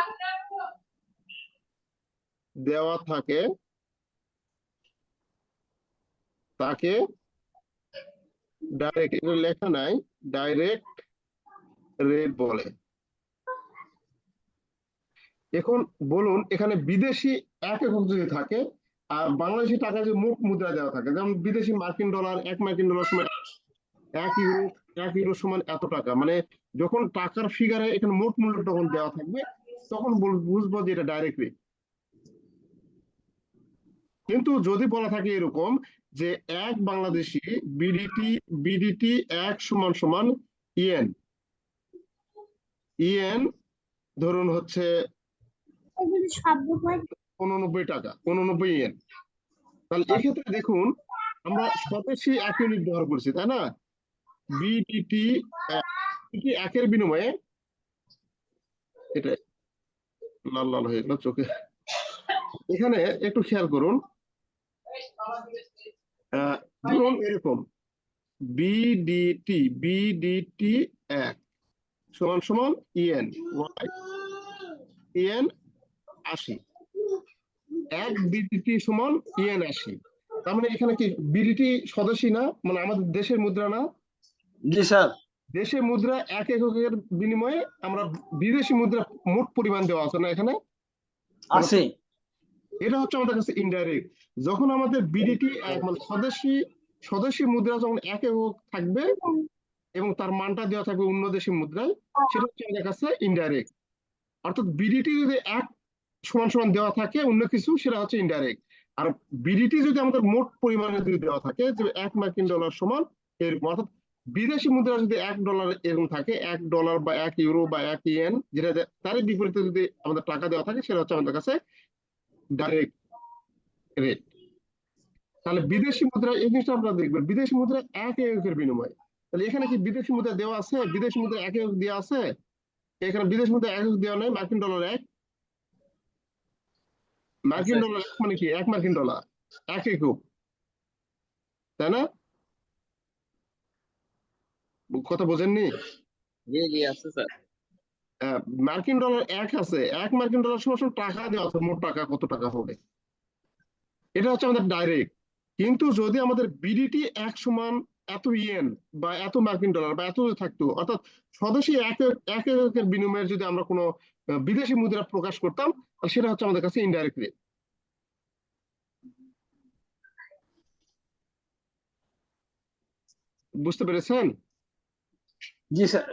[SPEAKER 1] দেওয়া থাকে, তাকে ডাইরেক্ট, এটা লেখা নাই, ডাইরেক্ট রেট বলে। এখন বলুন এখানে বিদেশি 1 একক যদি থাকে আর বাংলাদেশি টাকা যদি মোট মুদ্রা দেওয়া থাকে, যেমন বিদেশি মার্কিন ডলার, 1 মার্কিন ডলার সমান 1 ইউরো সমান এত টাকা, মানে যখন টাকার ফিগারে এখানে মোট মূল্য তখন দেওয়া থাকবে, তখন বুঝবো যে এটা ডাইরেক্ট রেট। কিন্তু যদি বলা থাকে এরকম যে 1 বাংলাদেশি বিডিটি 1 সমান সমান ইয়েন, ইয়েন ধরুন হচ্ছে 89 টাকা, 89 ইয়েন, তাহলে এক্ষেত্রে দেখুন আমরা স্বদেশী 1 ইউনিট ব্যবহার করছি, তাই না? বিডিটি 1-এর বিনিময়ে, এটা লাল লাল হয়ে গেল চোখে, এখানে একটু খেয়াল করুন, ধরুন এরকম বিডিটি 1 সমান সমান ইয়েন, ইয়েন 80, 1 বিডিটি সমান ইয়েন 80। তার মানে এখানে কি বিডিটি স্বদেশী না, মানে আমাদের দেশের মুদ্রা না?
[SPEAKER 3] জি স্যার।
[SPEAKER 1] দেশের মুদ্রা 1 এককের বিনিময়ে আমরা বিদেশি মুদ্রা মোট পরিমাণ দেওয়া আছে না এখানে,
[SPEAKER 3] আছে।
[SPEAKER 1] এটা হচ্ছে আমাদের কাছে ইনডাইরেক্ট। যখন আমাদের বিডিটি মানে স্বদেশী মুদ্রা যখন 1 একক থাকবে এবং তার মানটা দেওয়া থাকবে অন্য দেশের মুদ্রায়, সেটা হচ্ছে আমাদের কাছে ইনডাইরেক্ট। অর্থাৎ বিডিটি যদি 1 সমান সমান দেওয়া থাকে অন্য কিছু, সেটা হচ্ছে ইনডাইরেক্ট। আর বিডিটি যদি আমাদের মোট পরিমাণে যদি দেওয়া থাকে যে 1 মার্কিন ডলার সমান এরকম, অর্থাৎ বিদেশি মুদ্রা যদি $1 এরকম থাকে, $1 বা 1 ইউরো বা 1 ইয়েন, যেটা তারই বিপরীতে যদি আমাদের টাকা দেওয়া থাকে, সেটা হচ্ছে আমাদের কাছে ডাইরেক্ট রেট। তাহলে বিদেশি মুদ্রা এই জিনিসটা আপনারা দেখবেন, বিদেশি মুদ্রা 1 এককের বিনিময়। তাহলে এখানে কি বিদেশি মুদ্রা দেওয়া আছে? বিদেশি মুদ্রা 1 একক দেওয়া আছে? এখানে বিদেশি মুদ্রা 1 একক দেওয়া নেই। মার্কিন ডলার 1, মার্কিন ডলার 1 মানে কি 1 মার্কিন ডলার 1 একক, তাই না? কথা বোঝেননি?
[SPEAKER 4] জি আছে স্যার।
[SPEAKER 1] মার্কিন ডলার 1 আছে, 1 মার্কিন ডলার সমান সমান টাকা দেওয়া আছে, মোট টাকা কত টাকা হবে, এটা হচ্ছে আমাদের ডাইরেক্ট। কিন্তু যদি আমাদের বিডিটি 1 সমান এত ইয়েন বা এত মার্কিন ডলার বা এত যদি থাকতো, অর্থাৎ স্বদেশী 1 এককের বিনিময়ে যদি আমরা কোনো বিদেশি মুদ্রা প্রকাশ করতাম, তাহলে সেটা হচ্ছে আমাদের কাছে ইনডাইরেক্ট রেট। বুঝতে পেরেছেন?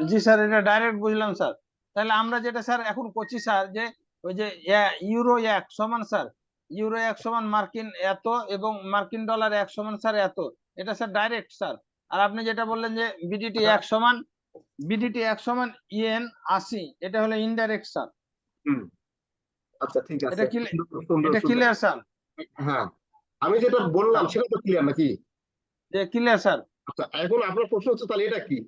[SPEAKER 3] জি স্যার, এটা ডাইরেক্ট বুঝলাম স্যার। তাহলে আমরা যেটা স্যার এখন করছি স্যার, যে ওই যে ইউরো 1 সমান স্যার, ইউরো 1 সমান মার্কিন এত এবং মার্কিন ডলার 1 সমান স্যার এত, এটা স্যার ডাইরেক্ট স্যার। আর আপনি যেটা বললেন যে বিডিটি 1 সমান ইয়েন 80, এটা হলো ইনডাইরেক্ট স্যার।
[SPEAKER 1] আচ্ছা ঠিক আছে,
[SPEAKER 3] এটা ক্লিয়ার স্যার?
[SPEAKER 1] হ্যাঁ, আমি যেটা বললাম সেটা তো ক্লিয়ার নাকি?
[SPEAKER 3] যে ক্লিয়ার স্যার।
[SPEAKER 1] আচ্ছা, এখন আপনার প্রশ্ন হচ্ছে তাহলে এটা কি?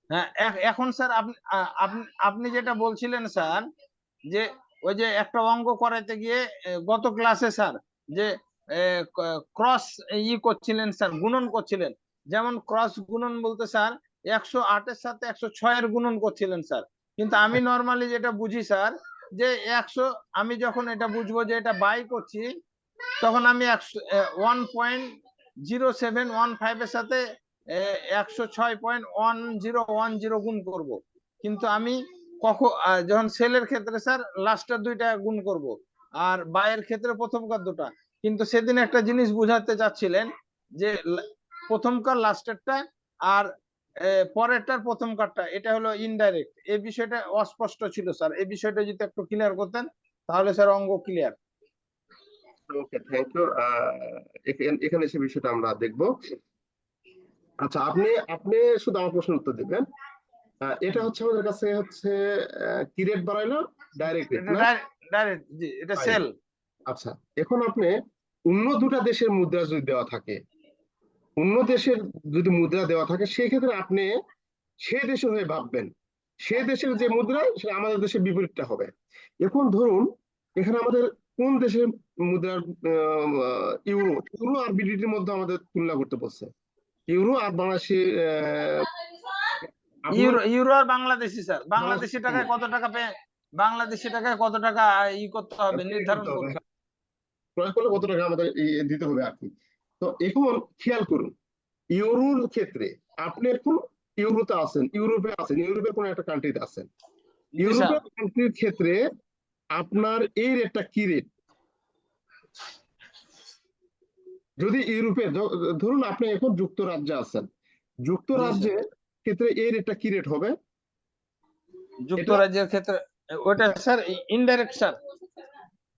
[SPEAKER 3] হ্যাঁ, এখন স্যার আপনি যেটা বলছিলেন স্যার, যে ওই যে একটা অঙ্ক করাইতে গিয়ে গত ক্লাসে স্যার, যে ক্রস করছিলেন স্যার, গুণন করছিলেন। যেমন ক্রস গুণন বলতে স্যার 108-এর সাথে 106-এর গুণন করছিলেন স্যার। কিন্তু আমি নর্মালি যেটা বুঝি স্যার, যে 100, আমি যখন এটা বুঝবো যে এটা বাই করছি, তখন আমি 1.0715 এর সাথে 106.1010 গুণ করব। কিন্তু আমি কখন যখন সেলের ক্ষেত্রে স্যার লাস্টের 2টা গুণ করব, আর বাইয়ের ক্ষেত্রে প্রথমকার 2টা। কিন্তু সেদিন একটা জিনিস বুঝাতে চাচ্ছিলেন যে প্রথমকার লাস্টেরটা আর পরেরটার প্রথমকারটা, এটা হলো ইনডাইরেক্ট। এই বিষয়টা অস্পষ্ট ছিল স্যার, এই বিষয়টা যদি একটু ক্লিয়ার করতেন তাহলে স্যার অঙ্ক ক্লিয়ার।
[SPEAKER 1] Okay, thank you. এখানে সে বিষয়টা আমরা দেখবো। আচ্ছা, আপনি শুধু আমার প্রশ্নের উত্তর দিবেন। এটা হচ্ছে আমাদের কাছে হচ্ছে কি রেট বাড়াইলো? ডাইরেক্ট রেট না?
[SPEAKER 3] ডাইরেক্ট, জি, এটা সেল।
[SPEAKER 1] আচ্ছা, এখন আপনি অন্য 2টা দেশের মুদ্রা যদি দেওয়া থাকে, অন্য দেশের যদি মুদ্রা দেওয়া থাকে, সেক্ষেত্রে আপনি সে দেশের হয়ে ভাববেন, সে দেশের যে মুদ্রা সেটা আমাদের দেশের বিপরীতটা হবে। এখন ধরুন এখানে আমাদের কোন দেশের মুদ্রার ইউরো ইউরো আর বিডিটির মধ্যে আমাদের তুলনা করতে বলছে, ইউরো আর বাংলাদেশি
[SPEAKER 3] ইউরো আর বাংলাদেশি স্যার, বাংলাদেশি টাকায় কত টাকা বাংলাদেশি টাকায় কত টাকা করতে হবে, নির্ধারণ করতে হবে,
[SPEAKER 1] ক্রয় করলে কত টাকা আমাদের দিতে হবে আর কি। তো এখন খেয়াল করুন, ইউরোর ক্ষেত্রে আপনি এখন ইউরোতে আছেন, ইউরোপে আছেন, ইউরোপের কোন একটা কান্ট্রিতে আছেন,
[SPEAKER 3] জি স্যার।
[SPEAKER 1] ইউরোপের কান্ট্রির ক্ষেত্রে আপনার এই রেটটা কি রেট? যদি ইউরোপে ধরুন আপনি এখন যুক্তরাজ্যে আছেন,
[SPEAKER 3] জি স্যার।
[SPEAKER 1] যুক্তরাজ্যের ক্ষেত্রে এই রেটটা কি রেট হবে? এটা
[SPEAKER 3] যুক্তরাজ্যের ক্ষেত্রে ওটা স্যার ইনডাইরেক্ট স্যার।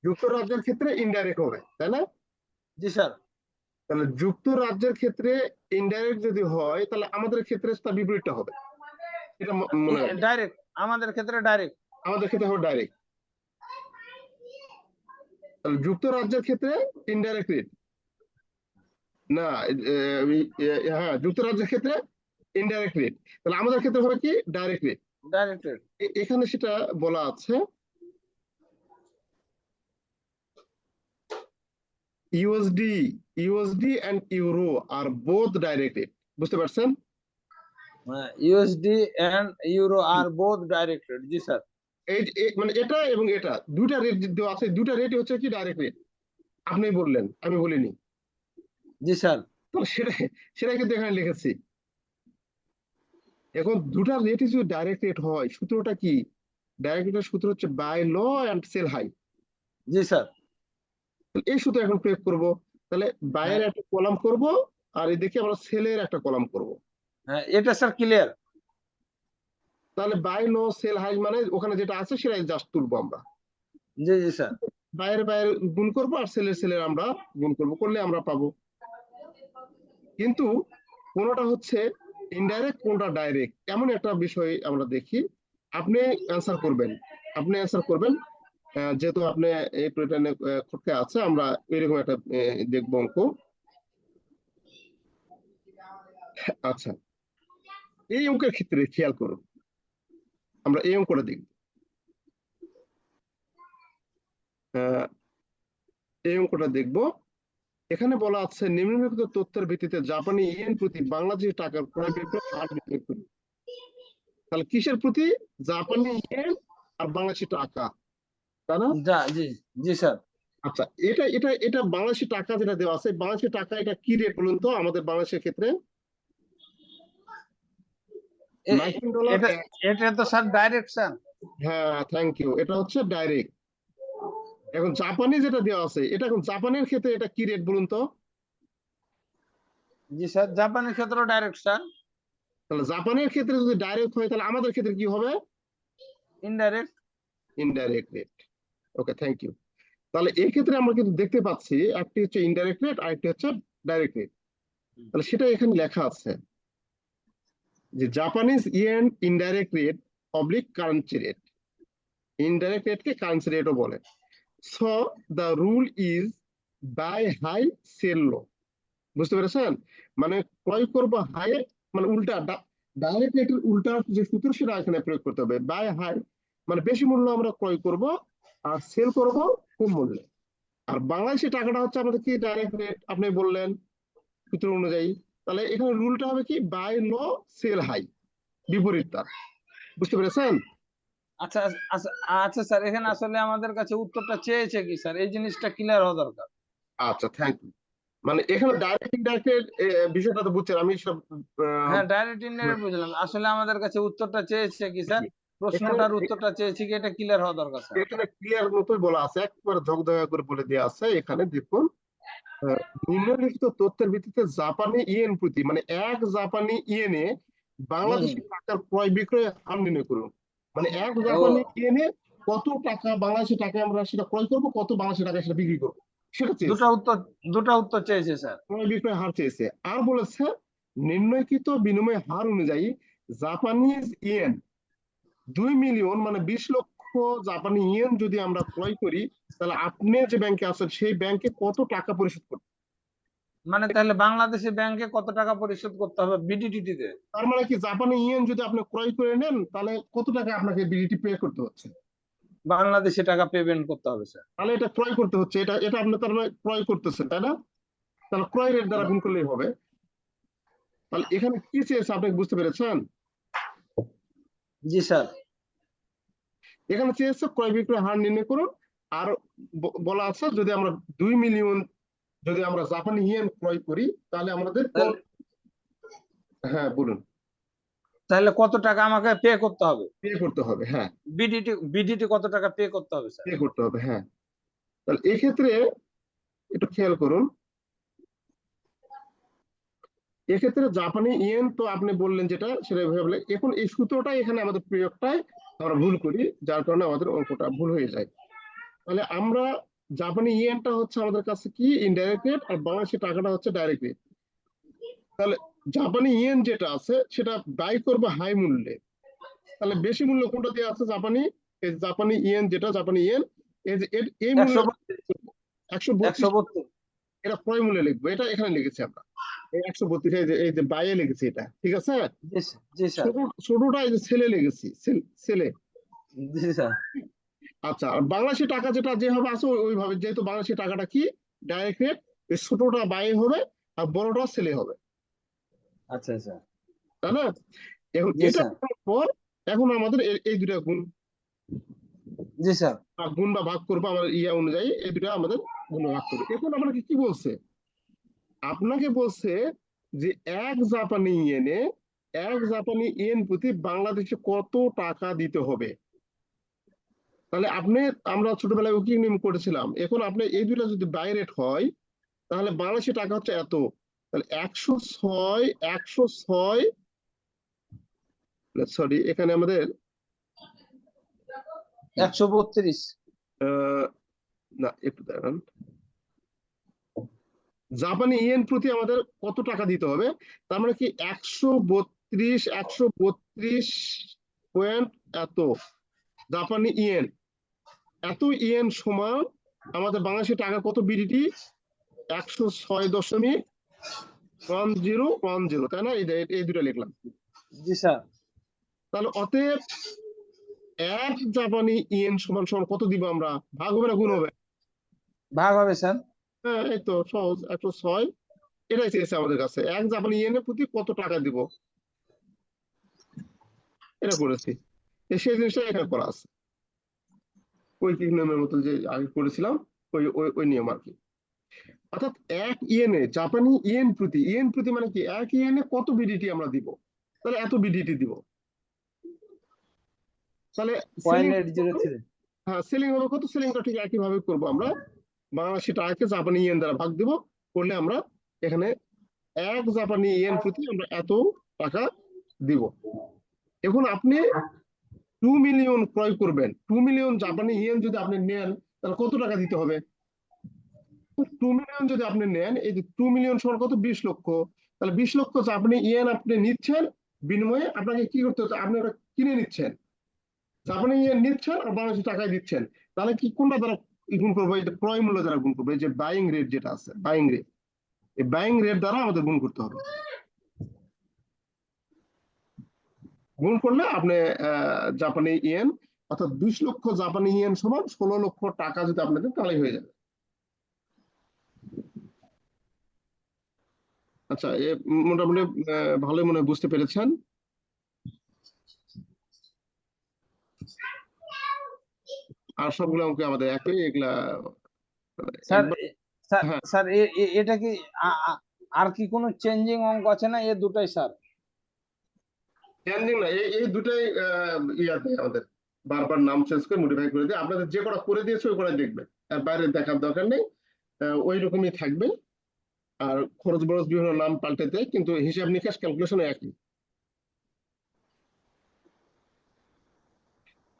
[SPEAKER 1] যুক্তরাজ্যের ক্ষেত্রে ইনডাইরেক্ট হবে, তাই না?
[SPEAKER 3] জি স্যার।
[SPEAKER 1] তাহলে যুক্তরাজ্যের ক্ষেত্রে ইনডাইরেক্ট যদি হয়, তাহলে আমাদের ক্ষেত্রে তার বিপরীতটা হবে, এটা মনে রাখবেন।
[SPEAKER 3] ডাইরেক্ট, আমাদের ক্ষেত্রে ডাইরেক্ট।
[SPEAKER 1] আমাদের ক্ষেত্রে হবে ডাইরেক্ট। তাহলে যুক্তরাজ্যের ক্ষেত্রে ইনডাইরেক্ট রেট না, হ্যাঁ, যুক্তরাজ্যের ক্ষেত্রে ইনডাইরেক্ট রেট, তাহলে আমাদের ক্ষেত্রে হবে কি ডাইরেক্ট রেট।
[SPEAKER 3] Direct rate.
[SPEAKER 1] এখানে সেটা বলা আছে, USD and euro are both direct rate. বুঝতে পারছেন?
[SPEAKER 3] USD and euro are both direct rate. জি স্যার।
[SPEAKER 1] মানে এটা এবং এটা দুইটা রেট দেওয়া আছে, দুইটা রেটই হচ্ছে কি ডাইরেক্ট রেট। আপনি বললেন, আমি বলিনি।
[SPEAKER 3] জি স্যার।
[SPEAKER 1] তাহলে সেটাই কিন্তু এখানে লিখেছি। এখন দুটা রেটই যদি ডাইরেক্ট রেট হয়, সূত্রটা কি? ডাইরেক্ট রেটের সূত্র হচ্ছে buy low and sell high.
[SPEAKER 3] জি স্যার।
[SPEAKER 1] এই সূত্র এখন প্রয়োগ করব। তাহলে বাইয়ের
[SPEAKER 3] হ্যাঁ,
[SPEAKER 1] একটা কলাম করব, আর এদিকে আমরা সেলের একটা কলাম করব।
[SPEAKER 3] হ্যাঁ, এটা স্যার ক্লিয়ার।
[SPEAKER 1] তাহলে বাই লো সেল হাই মানে ওখানে যেটা আছে সেটাই জাস্ট তুলবো আমরা।
[SPEAKER 3] জি জি স্যার।
[SPEAKER 1] বাইয়ের গুণ করবো, আর সেলের আমরা গুণ করবো, করলে আমরা পাবো। কিন্তু কোনটা হচ্ছে ইনডাইরেক্ট, কোনটা ডাইরেক্ট, এমন একটা বিষয় আমরা দেখি। আপনি অ্যান্সার করবেন, যেহেতু আপনি এই প্যাটার্নে খটকা আছে, আমরা এরকম একটা দেখবো অঙ্ক। আচ্ছা, এই অঙ্কের ক্ষেত্রে খেয়াল করুন, আমরা এই অঙ্কটা দেখব। এই অঙ্কটা দেখব। এখানে বলা আছে নিম্নলিখিত তথ্যের ভিত্তিতে জাপানি ইয়েন প্রতি বাংলাদেশি টাকার ক্রয় বিক্রয় হার নির্ণয় করি। তাহলে কিসের প্রতি? জাপানি ইয়েন আর বাংলাদেশি টাকা, তাই না?
[SPEAKER 3] জি জি স্যার।
[SPEAKER 1] আচ্ছা, এটা এটা এটা বাংলাদেশি টাকা যেটা দেওয়া আছে, বাংলাদেশি টাকা এটা কি রেট বলুন তো আমাদের বাংলাদেশের ক্ষেত্রে? $19।
[SPEAKER 3] এটা এটা তো স্যার ডাইরেক্ট স্যার।
[SPEAKER 1] হ্যাঁ, থ্যাংক ইউ, এটা হচ্ছে ডাইরেক্ট। এখন জাপানি যেটা দেওয়া আছে, এটা এখন জাপানের ক্ষেত্রে এটা কি রেট বলুন তো?
[SPEAKER 3] জি স্যার, জাপানের ক্ষেত্রে ডাইরেক্ট স্যার।
[SPEAKER 1] তাহলে জাপানের ক্ষেত্রে যদি ডাইরেক্ট হয়, তাহলে আমাদের ক্ষেত্রে কি হবে?
[SPEAKER 3] Indirect.
[SPEAKER 1] Indirect rate. Okay, thank you. তাহলে এই ক্ষেত্রে আমরা কিন্তু দেখতে পাচ্ছি একটি হচ্ছে ইনডাইরেক্ট রেট, আর একটি হচ্ছে ডাইরেক্ট রেট। তাহলে সেটা এখানে লেখা আছে যে Japanese yen indirect rate oblique currency rate. Indirect রেটকে কারেন্সি রেটও বলে। So the rule is buy high sell low. বুঝতে পেরেছেন? মানে ক্রয় করবো হাই, মানে উল্টা, ডাইরেক্ট রেটের উল্টা যে সূত্র সেটা এখানে প্রয়োগ করতে হবে। বাই হাই মানে বেশি মূল্য আমরা ক্রয় করব, আর সেল করব কম মূল্যে। আর বাংলাদেশি টাকাটা হচ্ছে আমাদের কি ডাইরেক্ট রেট, আপনি বললেন সূত্র অনুযায়ী। তাহলে এখানে রুলটা হবে কি বাই লো সেল হাই, বিপরীত তার। বুঝতে পেরেছেন?
[SPEAKER 3] আচ্ছা আচ্ছা আচ্ছা স্যার, এখানে আসলে আমাদের কাছে উত্তরটা চেয়েছে কি স্যার, এই জিনিসটা ক্লিয়ার হওয়া দরকার।
[SPEAKER 1] আচ্ছা, থ্যাংক ইউ। মানে এখানে ডাইরেক্ট ইনডাইরেক্ট বিষয়টা তো বুঝছেন, আমি সব
[SPEAKER 3] হ্যাঁ, ডাইরেক্ট ইনডাইরেক্ট বুঝলাম, আসলে আমাদের কাছে উত্তরটা চেয়েছে কি স্যার,
[SPEAKER 1] এখানে
[SPEAKER 3] প্রশ্নটার উত্তরটা চেয়েছে কি, এটা ক্লিয়ার হওয়া দরকার স্যার।
[SPEAKER 1] এখানে ক্লিয়ার মতোই বলা আছে, একবার ঝকঝকা করে বলে দেওয়া আছে। এখানে দেখুন, নিম্নলিখিত তথ্যের ভিত্তিতে জাপানি ইয়েন প্রতি, মানে এক জাপানি ইয়েনে বাংলাদেশি
[SPEAKER 3] হুম।
[SPEAKER 1] টাকার ক্রয় বিক্রয় হার নির্ণয় করুন। মানে এক
[SPEAKER 3] ও
[SPEAKER 1] জাপানি ইয়েনে কত টাকা বাংলাদেশি টাকায় আমরা সেটা ক্রয় করব, কত বাংলাদেশি টাকায় সেটা বিক্রি করবো, সেটা চেয়েছে।
[SPEAKER 3] দুটা উত্তর চেয়েছে স্যার।
[SPEAKER 1] ক্রয় বিক্রয় হার চেয়েছে। আর বলেছে নির্ণয়কৃত বিনিময় হার অনুযায়ী জাপানিজ ইয়েন 2 মিলিয়ন মানে 20 লক্ষ জাপানি ইয়েন যদি আমরা ক্রয় করি, তাহলে আপনি যে ব্যাংকে আছেন সেই ব্যাংকে কত টাকা পরিশোধ করতে?
[SPEAKER 3] মানে তাহলে বাংলাদেশি ব্যাংকে কত টাকা পরিশোধ করতে হবে বিডিটি তে?
[SPEAKER 1] তার মানে কি জাপানি ইয়েন যদি আপনি ক্রয় করে নেন, তাহলে কত টাকা আপনাকে বিডিটি পে করতে হচ্ছে?
[SPEAKER 3] বাংলাদেশি টাকা পেমেন্ট করতে হবে স্যার।
[SPEAKER 1] তাহলে এটা ক্রয় করতে হচ্ছে, এটা এটা আপনি তার মানে ক্রয় করতেছেন, তাই না? তাহলে ক্রয় রেট দ্বারা গুণ করলেই হবে। তাহলে এখানে কি চেয়েছে আপনি বুঝতে পেরেছেন?
[SPEAKER 3] জি স্যার।
[SPEAKER 1] এখানে চেয়েছে ক্রয় বিক্রয় হার নির্ণয় করুন। আর বলা আছে যদি আমরা 2 মিলিয়ন যদি আমরা জাপানি ইয়েন ক্রয় করি, তাহলে আমাদের
[SPEAKER 3] তাহলে
[SPEAKER 1] হ্যাঁ, বলুন।
[SPEAKER 3] তাহলে কত টাকা আমাকে পে করতে হবে?
[SPEAKER 1] পে করতে হবে, হ্যাঁ
[SPEAKER 3] বিডিটি কত টাকা পে করতে হবে স্যার?
[SPEAKER 1] পে করতে হবে, হ্যাঁ। তাহলে এক্ষেত্রে একটু খেয়াল করুন, এক্ষেত্রে জাপানি ইয়েন তো আপনি বললেন যেটা সেটা ভাবে এখন এই সূত্রটাই এখানে আমাদের প্রয়োগটাই আমরা ভুল করি, যার কারণে আমাদের অঙ্কটা ভুল হয়ে যায়। তাহলে আমরা জাপানি ইয়েনটা হচ্ছে আমাদের কাছে কি ইনডাইরেক্ট রেট, আর বাংলাদেশি টাকাটা হচ্ছে ডাইরেক্ট রেট। তাহলে জাপানি ইয়েন যেটা আছে সেটা বাই করবো হাই মূল্যে। তাহলে বেশি মূল্য কোনটা দিয়ে আছে? জাপানি, এই জাপানি ইয়েন যেটা জাপানি ইয়েন, এই মূল্য 132,
[SPEAKER 3] 132।
[SPEAKER 1] এটা ক্রয় মূল্যে লিখবো, এটা এখানে লিখেছি আমরা এই 132, এই যে বাইয়ে লিখেছি এটা, ঠিক আছে।
[SPEAKER 3] জি স্যার।
[SPEAKER 1] ছোটটা এই যে ছেলে লিখেছি, ছেলে।
[SPEAKER 3] জি স্যার।
[SPEAKER 1] আচ্ছা, আর বাংলাদেশি টাকা যেটা যেভাবে আছে ওইভাবে, যেহেতু বাংলাদেশি টাকাটা কি ডাইরেক্ট রেট, এই ছোটটা বাইয়ে হবে আর বড়টা ছেলে হবে,
[SPEAKER 3] আচ্ছা আচ্ছা।
[SPEAKER 1] তাই না? এখন
[SPEAKER 3] জি
[SPEAKER 1] এটা
[SPEAKER 3] স্যার।
[SPEAKER 1] করার পর এখন আমাদের এই দুটা
[SPEAKER 3] জি স্যার।
[SPEAKER 1] গুণ বা ভাগ করবো আমাদের ইয়া অনুযায়ী, এই দুটা আমাদের গুণ ভাগ করবো। এখন আপনাকে কি বলছে? আপনাকে বলছে যে এক জাপানি ইয়েন প্রতি বাংলাদেশে কত টাকা দিতে হবে। তাহলে আমরা ছোটবেলায় উইকিং নিয়ম করেছিলাম, এখন আপনি এই দুটা যদি বাই রেট হয় তাহলে বাংলাদেশি টাকা হচ্ছে এত, তাহলে 106 সরি এখানে আমাদের
[SPEAKER 3] 132।
[SPEAKER 1] না একটু দাঁড়ান, জাপানি ইয়েন প্রতি আমাদের কত টাকা দিতে হবে, তার মানে কি 132 পয়েন্ট এত জাপানি ইয়েন, এত ইয়েন সমান আমাদের বাংলাদেশি টাকা কত বিডিটি? 106.1010, তাই না? এই দুটো লিখলাম।
[SPEAKER 3] জি স্যার।
[SPEAKER 1] তাহলে অতএব এক জাপানি ইয়েন সমান সমান কত দিব আমরা? ভাগ হবে না গুণ হবে?
[SPEAKER 3] ভাগ হবে স্যার।
[SPEAKER 1] হ্যাঁ এই তো সহজ, 106, এটাই চেয়েছে আমাদের কাছে, এক জাপানি ইয়েনের প্রতি কত টাকা দিব, এটা করেছি। সেই জিনিসটা এখানে করা আছে, ওই নিয়মের মতো যে আগে করেছিলাম, ওই নিয়ম আর কি। অর্থাৎ এক ইয়েনে জাপানি ইয়েন প্রতি মানে কি এক ইয়েনে কত বিডিটি আমরা দিব, তাহলে এত বিডিটি দিব। তাহলে সেলিং,
[SPEAKER 3] 0.803।
[SPEAKER 1] হ্যাঁ সেলিং হবে কত? সেলিংটা ঠিক একই ভাবে করবো আমরা, বাংলাদেশি টাকাকে জাপানি ইয়েন দ্বারা ভাগ দিব, করলে আমরা এখানে এক জাপানি ইয়েন প্রতি আমরা এত টাকা দিব। এখন আপনি 2 মিলিয়ন ক্রয় করবেন, 2 মিলিয়ন জাপানি ইয়েন যদি আপনি নেন তাহলে কত টাকা দিতে হবে? 2 মিলিয়ন যদি আপনি নেন, এই যে 2 মিলিয়ন সমান কত? 20 লক্ষ। তাহলে 20 লক্ষ জাপানি ইয়েন আপনি নিচ্ছেন, বিনিময়ে আপনাকে কি করতে হচ্ছে? আপনি ওটা কিনে নিচ্ছেন, জাপানি ইয়েন নিচ্ছেন আর বাংলাদেশি টাকায় দিচ্ছেন। তাহলে কি কোনটা দ্বারা গুণ করবো? এই যে ক্রয় মূল্য দ্বারা গুণ করবো, এই যে বাইং রেট যেটা আছে, বাইং রেট, এই বাইং রেট দ্বারা আমাদের গুণ করতে হবে। গুণ করলে আপনি জাপানি ইয়েন, অর্থাৎ 20 লক্ষ জাপানি ইয়েন সমান 16 লক্ষ টাকা যদি আপনি দেন তাহলেই হয়ে যাবে। আচ্ছা, মোটামুটি ভালোই মনে হয় বুঝতে পেরেছেন। আর সবগুলো অঙ্ক আমাদের একই, এগুলা
[SPEAKER 3] স্যার
[SPEAKER 1] একবার,
[SPEAKER 3] স্যার
[SPEAKER 1] হ্যাঁ
[SPEAKER 3] স্যার এটা কি আর কি কোনো চেঞ্জিং অঙ্ক আছে না? এ দুটাই স্যার?
[SPEAKER 1] চেঞ্জিং না, এই দুটাই ইয়াতে আমাদের বারবার নাম চেঞ্জ করে মডিফাই করে দিয়ে আপনাদের যে কটা করে দিয়েছে ওই কটা দেখবেন, আর বাইরে দেখার দরকার নেই, ওই রকমই থাকবে। আর খরচ বরচ বিভিন্ন নাম পাল্টে দেয়, কিন্তু হিসাব নিকাশ ক্যালকুলেশন একই।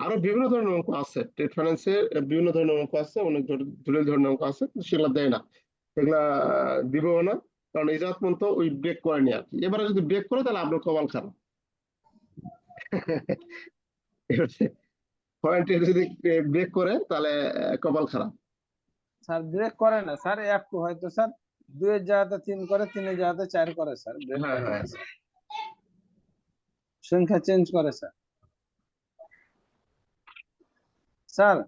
[SPEAKER 1] আরো বিভিন্ন ধরনের অঙ্ক আছে, ট্রেড ফাইন্যান্সের বিভিন্ন ধরনের অঙ্ক আছে, অনেক জটিল ধরনের অঙ্ক আছে, কিন্তু সেগুলো দেয় না, সেগুলা দিবেও না, কারণ ইজাত পর্যন্ত ওই ব্রেক করেনি আর কি। এবারে যদি ব্রেক করে তাহলে আপনার কপাল খারাপ। পয়েন্টে যদি ব্রেক করে তাহলে কপাল খারাপ।
[SPEAKER 3] স্যার ব্রেক করে না স্যার, একটু হয়তো স্যার 2-এর জায়গাতে 3 করে, 3-এর জায়গাতে 4 করে স্যার, ব্রেক
[SPEAKER 1] হ্যাঁ
[SPEAKER 3] করে
[SPEAKER 1] হ্যাঁ
[SPEAKER 3] না স্যার, সংখ্যা চেঞ্জ করে স্যার। স্যার
[SPEAKER 1] জি,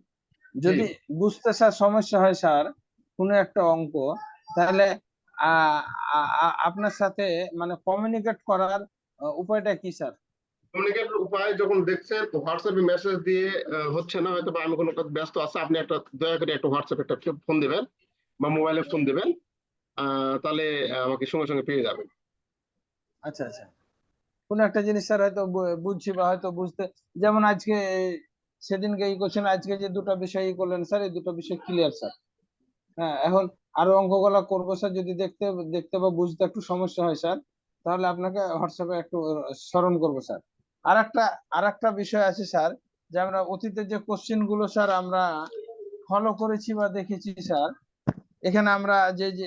[SPEAKER 3] যদি বুঝতে স্যার সমস্যা হয় স্যার কোনো একটা অঙ্ক, তাহলে আপনার সাথে মানে কমিউনিকেট করার উপায়টা কি স্যার?
[SPEAKER 1] কমিউনিকেটের উপায় যখন দেখছেন হোয়াটসঅ্যাপে মেসেজ দিয়ে হচ্ছে না, হয়তো বা আমি কোনো কাজ ব্যস্ত আছে, আপনি একটা দয়া করে একটা হোয়াটসঅ্যাপে একটা ফোন দিবেন বা মোবাইলে ফোন দিবেন, তাহলে আমাকে সঙ্গে সঙ্গে পেয়ে যাবেন।
[SPEAKER 3] আচ্ছা আচ্ছা। কোন একটা জিনিস স্যার হয়তো বুঝছি বা হয়তো বুঝতে, যেমন আজকে সেদিনকে এই কোশ্চেন, আজকে যে দুটো বিষয় করলেন স্যার, এই দুটো বিষয় ক্লিয়ার স্যার। হ্যাঁ, এখন আরো অঙ্কগুলা করবো স্যার, যদি দেখতে দেখতে বা বুঝতে একটু সমস্যা হয় স্যার, তাহলে আপনাকে হোয়াটসঅ্যাপে একটু স্মরণ করবো স্যার। আর একটা বিষয় আছে স্যার, যে আমরা অতীতে যে কোশ্চেন গুলো স্যার আমরা ফলো করেছি বা দেখেছি স্যার, এখানে আমরা যে যে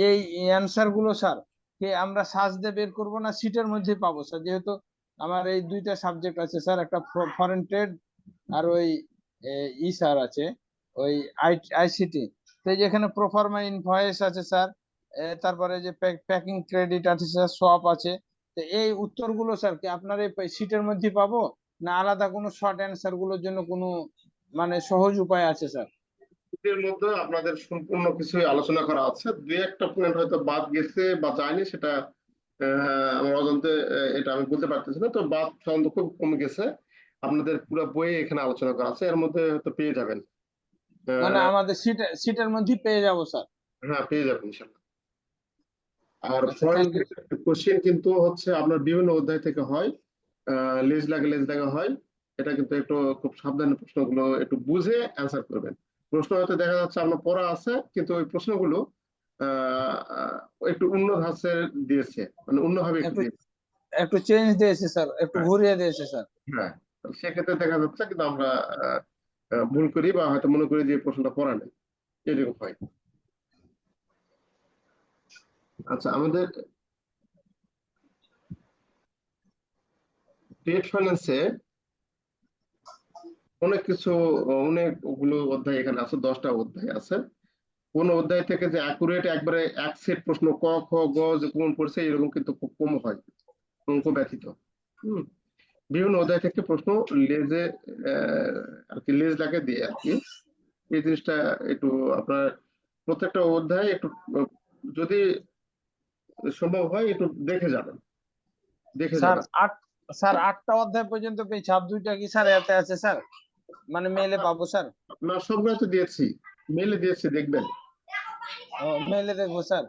[SPEAKER 3] এই অ্যান্সার গুলো স্যার কে আমরা সার্চ দিয়ে বের করবো না, সিটের মধ্যে পাবো স্যার, যেহেতু আমার এই দুইটা সাবজেক্ট আছে স্যার, একটা ফরেন ট্রেড আর ওই স্যার আছে ওই আইসিটি। তো এই যে এখানে প্রোফার্মা ইনভয়েস আছে স্যার, তারপরে যে প্যাকিং ক্রেডিট আছে স্যার, সোয়াপ আছে। তো এই উত্তরগুলো স্যার কি আপনার এই সিটের মধ্যে পাবো, না আলাদা কোনো শর্ট অ্যান্সার গুলোর জন্য কোনো মানে সহজ উপায় আছে স্যার?
[SPEAKER 1] এর মধ্যে আপনাদের সম্পূর্ণ কিছুই আলোচনা করা আছে, দুই একটা পয়েন্ট হয়তো বাদ গেছে বা যায়নি, সেটা আমার অজান্তে এটা আমি বলতে পারতেছি না, তো বাদ সাধারণত খুব কমে গেছে। আপনাদের পুরো বইয়ে এখানে আলোচনা করা আছে, এর মধ্যে হয়তো পেয়ে যাবেন।
[SPEAKER 3] মানে
[SPEAKER 1] আহ,
[SPEAKER 3] আমাদের সিটের মধ্যে পেয়ে যাবো স্যার?
[SPEAKER 1] হ্যাঁ, পেয়ে যাবেন ইনশাল্লাহ। আর
[SPEAKER 3] আচ্ছা,
[SPEAKER 1] ফরেন
[SPEAKER 3] থ্যাংক ইউ।
[SPEAKER 1] কোশ্চেন কিন্তু হচ্ছে আপনার বিভিন্ন অধ্যায় থেকে হয়, লেজ লাগে হয়। এটা কিন্তু একটু খুব সাবধানে প্রশ্নগুলো একটু বুঝে অ্যান্সার করবেন। প্রশ্ন হয়তো দেখা যাচ্ছে আপনার পড়া আছে, কিন্তু ওই প্রশ্নগুলো আহ, আহ, একটু অন্য ধাঁচের দিয়েছে, মানে অন্যভাবে একটু
[SPEAKER 3] একটু
[SPEAKER 1] দিয়েছে।
[SPEAKER 3] একটু চেঞ্জ দিয়েছে স্যার, একটু
[SPEAKER 1] হ্যাঁ,
[SPEAKER 3] ঘুরিয়ে দিয়েছে স্যার।
[SPEAKER 1] হ্যাঁ। তো সেক্ষেত্রে দেখা যাচ্ছে কিন্তু আমরা আহ, ভুল করি বা হয়তো মনে করি যে এই প্রশ্নটা পড়া নেই, এরকম হয়। আচ্ছা, আমাদের ট্রেড ফাইন্যান্সে অনেক কিছু, অনেকগুলো অধ্যায় এখানে আছে, 10টা অধ্যায় আছে। কোন অধ্যায় থেকে যে অ্যাকুরেট একবারে এক সেট প্রশ্ন ক খ গ যে কোন পড়ছে এরকম কিন্তু খুব কম হয়, অঙ্ক ব্যতীত। হম বিভিন্ন অধ্যায় থেকে প্রশ্ন লেজে আর কি লেজ লাগে দিয়ে আর কি, এই জিনিসটা একটু আপনার প্রত্যেকটা অধ্যায় একটু যদি সম্ভব হয় একটু দেখে যাবেন, দেখে
[SPEAKER 3] স্যার
[SPEAKER 1] যাবেন।
[SPEAKER 3] স্যার 8টা অধ্যায় পর্যন্ত পেয়েছি, আর 2টা কি স্যার এতে আছে স্যার, মানে মেলে পাবো স্যার?
[SPEAKER 1] আপনার সবগুলো তো দিয়েছি, মেলে দিয়েছি, দেখবেন।
[SPEAKER 3] ও, মেলে দেখবো স্যার?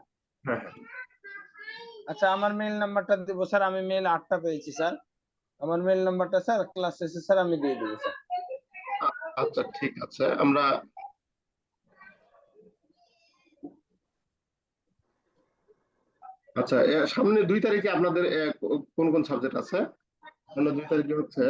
[SPEAKER 1] হ্যাঁ, হ্যাঁ।
[SPEAKER 3] আচ্ছা, আমার মেল নাম্বারটা দেবো স্যার, আমি মেল 8টা পেয়েছি স্যার। আমার মেল নাম্বারটা স্যার ক্লাস শেষে স্যার আমি দিয়ে দেবো স্যার।
[SPEAKER 1] আচ্ছা, ঠিক আছে। আমরা আচ্ছা, সামনে 2 তারিখে আপনাদের কোন কোন সাবজেক্ট আছে? সামনে 2 তারিখে হচ্ছে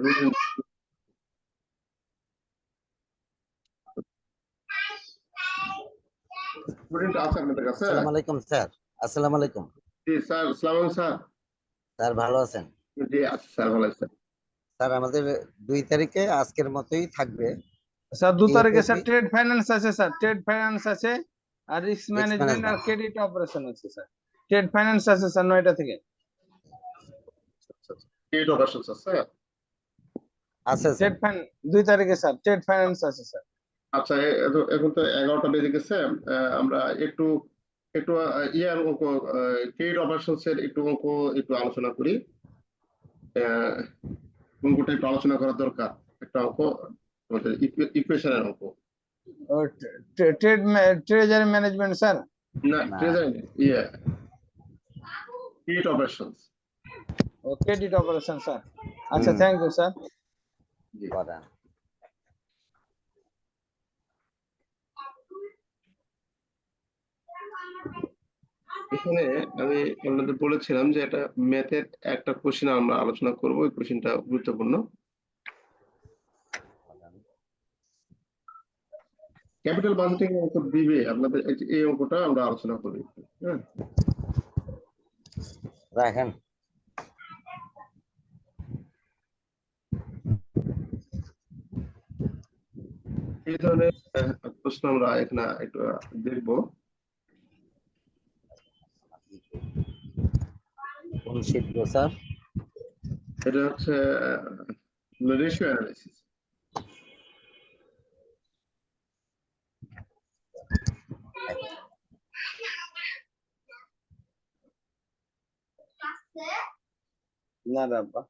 [SPEAKER 1] রুটিন। রুটিনটা আছে আপনাদের কাছে?
[SPEAKER 5] আসসালামু আলাইকুম স্যার। আসসালামু আলাইকুম
[SPEAKER 1] জি স্যার, সালাম আলাইকুম স্যার।
[SPEAKER 5] স্যার, ভালো আছেন?
[SPEAKER 1] জি আচ্ছা স্যার, ভালো আছেন।
[SPEAKER 5] স্যার, আমাদের 2 তারিখে আজকের মতোই থাকবে,
[SPEAKER 3] স্যার 2
[SPEAKER 5] যেহেতু
[SPEAKER 3] তারিখে স্যার ট্রেড ফাইন্যান্স আছে স্যার, ট্রেড ফাইন্যান্স আছে, আর রিস্ক
[SPEAKER 5] রিস্ক
[SPEAKER 3] ম্যানেজমেন্ট আর
[SPEAKER 5] ম্যানেজমেন্ট
[SPEAKER 3] ক্রেডিট অপারেশন আছে স্যার। ট্রেড ফাইন্যান্স আছে স্যার 9টা থেকে।
[SPEAKER 1] এইট অপারেশনস আছে।
[SPEAKER 5] আছে স্যার।
[SPEAKER 3] ট্রেড ফাইন 2 তারিখে স্যার ট্রেড ফাইন্যান্স আছে স্যার।
[SPEAKER 1] আচ্ছা, এখন তো 11টা বেজে গেছে। আমরা একটু একটু ইয়ার অঙ্ক, ক্রেডিট অপারেশনস এর একটু অঙ্ক একটু আলোচনা করি। আহ, অঙ্কটা একটু আলোচনা করা দরকার। একটা অঙ্ক, আমাদের ইকুয়েশনের অঙ্ক।
[SPEAKER 3] ও, ট্রেজারি ম্যানেজমেন্ট স্যার?
[SPEAKER 1] না,
[SPEAKER 5] না,
[SPEAKER 1] ট্রেজারি, ইয়ে, ক্রেডিট অপারেশনস।
[SPEAKER 3] ও, ক্রেডিট অপারেশন স্যার। আচ্ছা,
[SPEAKER 5] হুম,
[SPEAKER 3] থ্যাংক ইউ স্যার।
[SPEAKER 1] জি।
[SPEAKER 5] করেন।
[SPEAKER 1] এখানে আমি আপনাদের বলেছিলাম যে এটা ম্যাথের একটা কোশ্চেন আমরা আলোচনা করব, এই কোশ্চেনটা গুরুত্বপূর্ণ। ক্যাপিটাল বাজেটিং অঙ্ক দিবে আপনাদের, এই অঙ্কটা আমরা আলোচনা করি। হ্যাঁ,
[SPEAKER 5] রাখেন।
[SPEAKER 1] এই ধরনের প্রশ্ন আমরা এখানে একটু দেখবো।
[SPEAKER 5] কোন শীট গো স্যার?
[SPEAKER 1] এটা হচ্ছে রেশিও অ্যানালাইসিস।
[SPEAKER 3] না রাব্বা।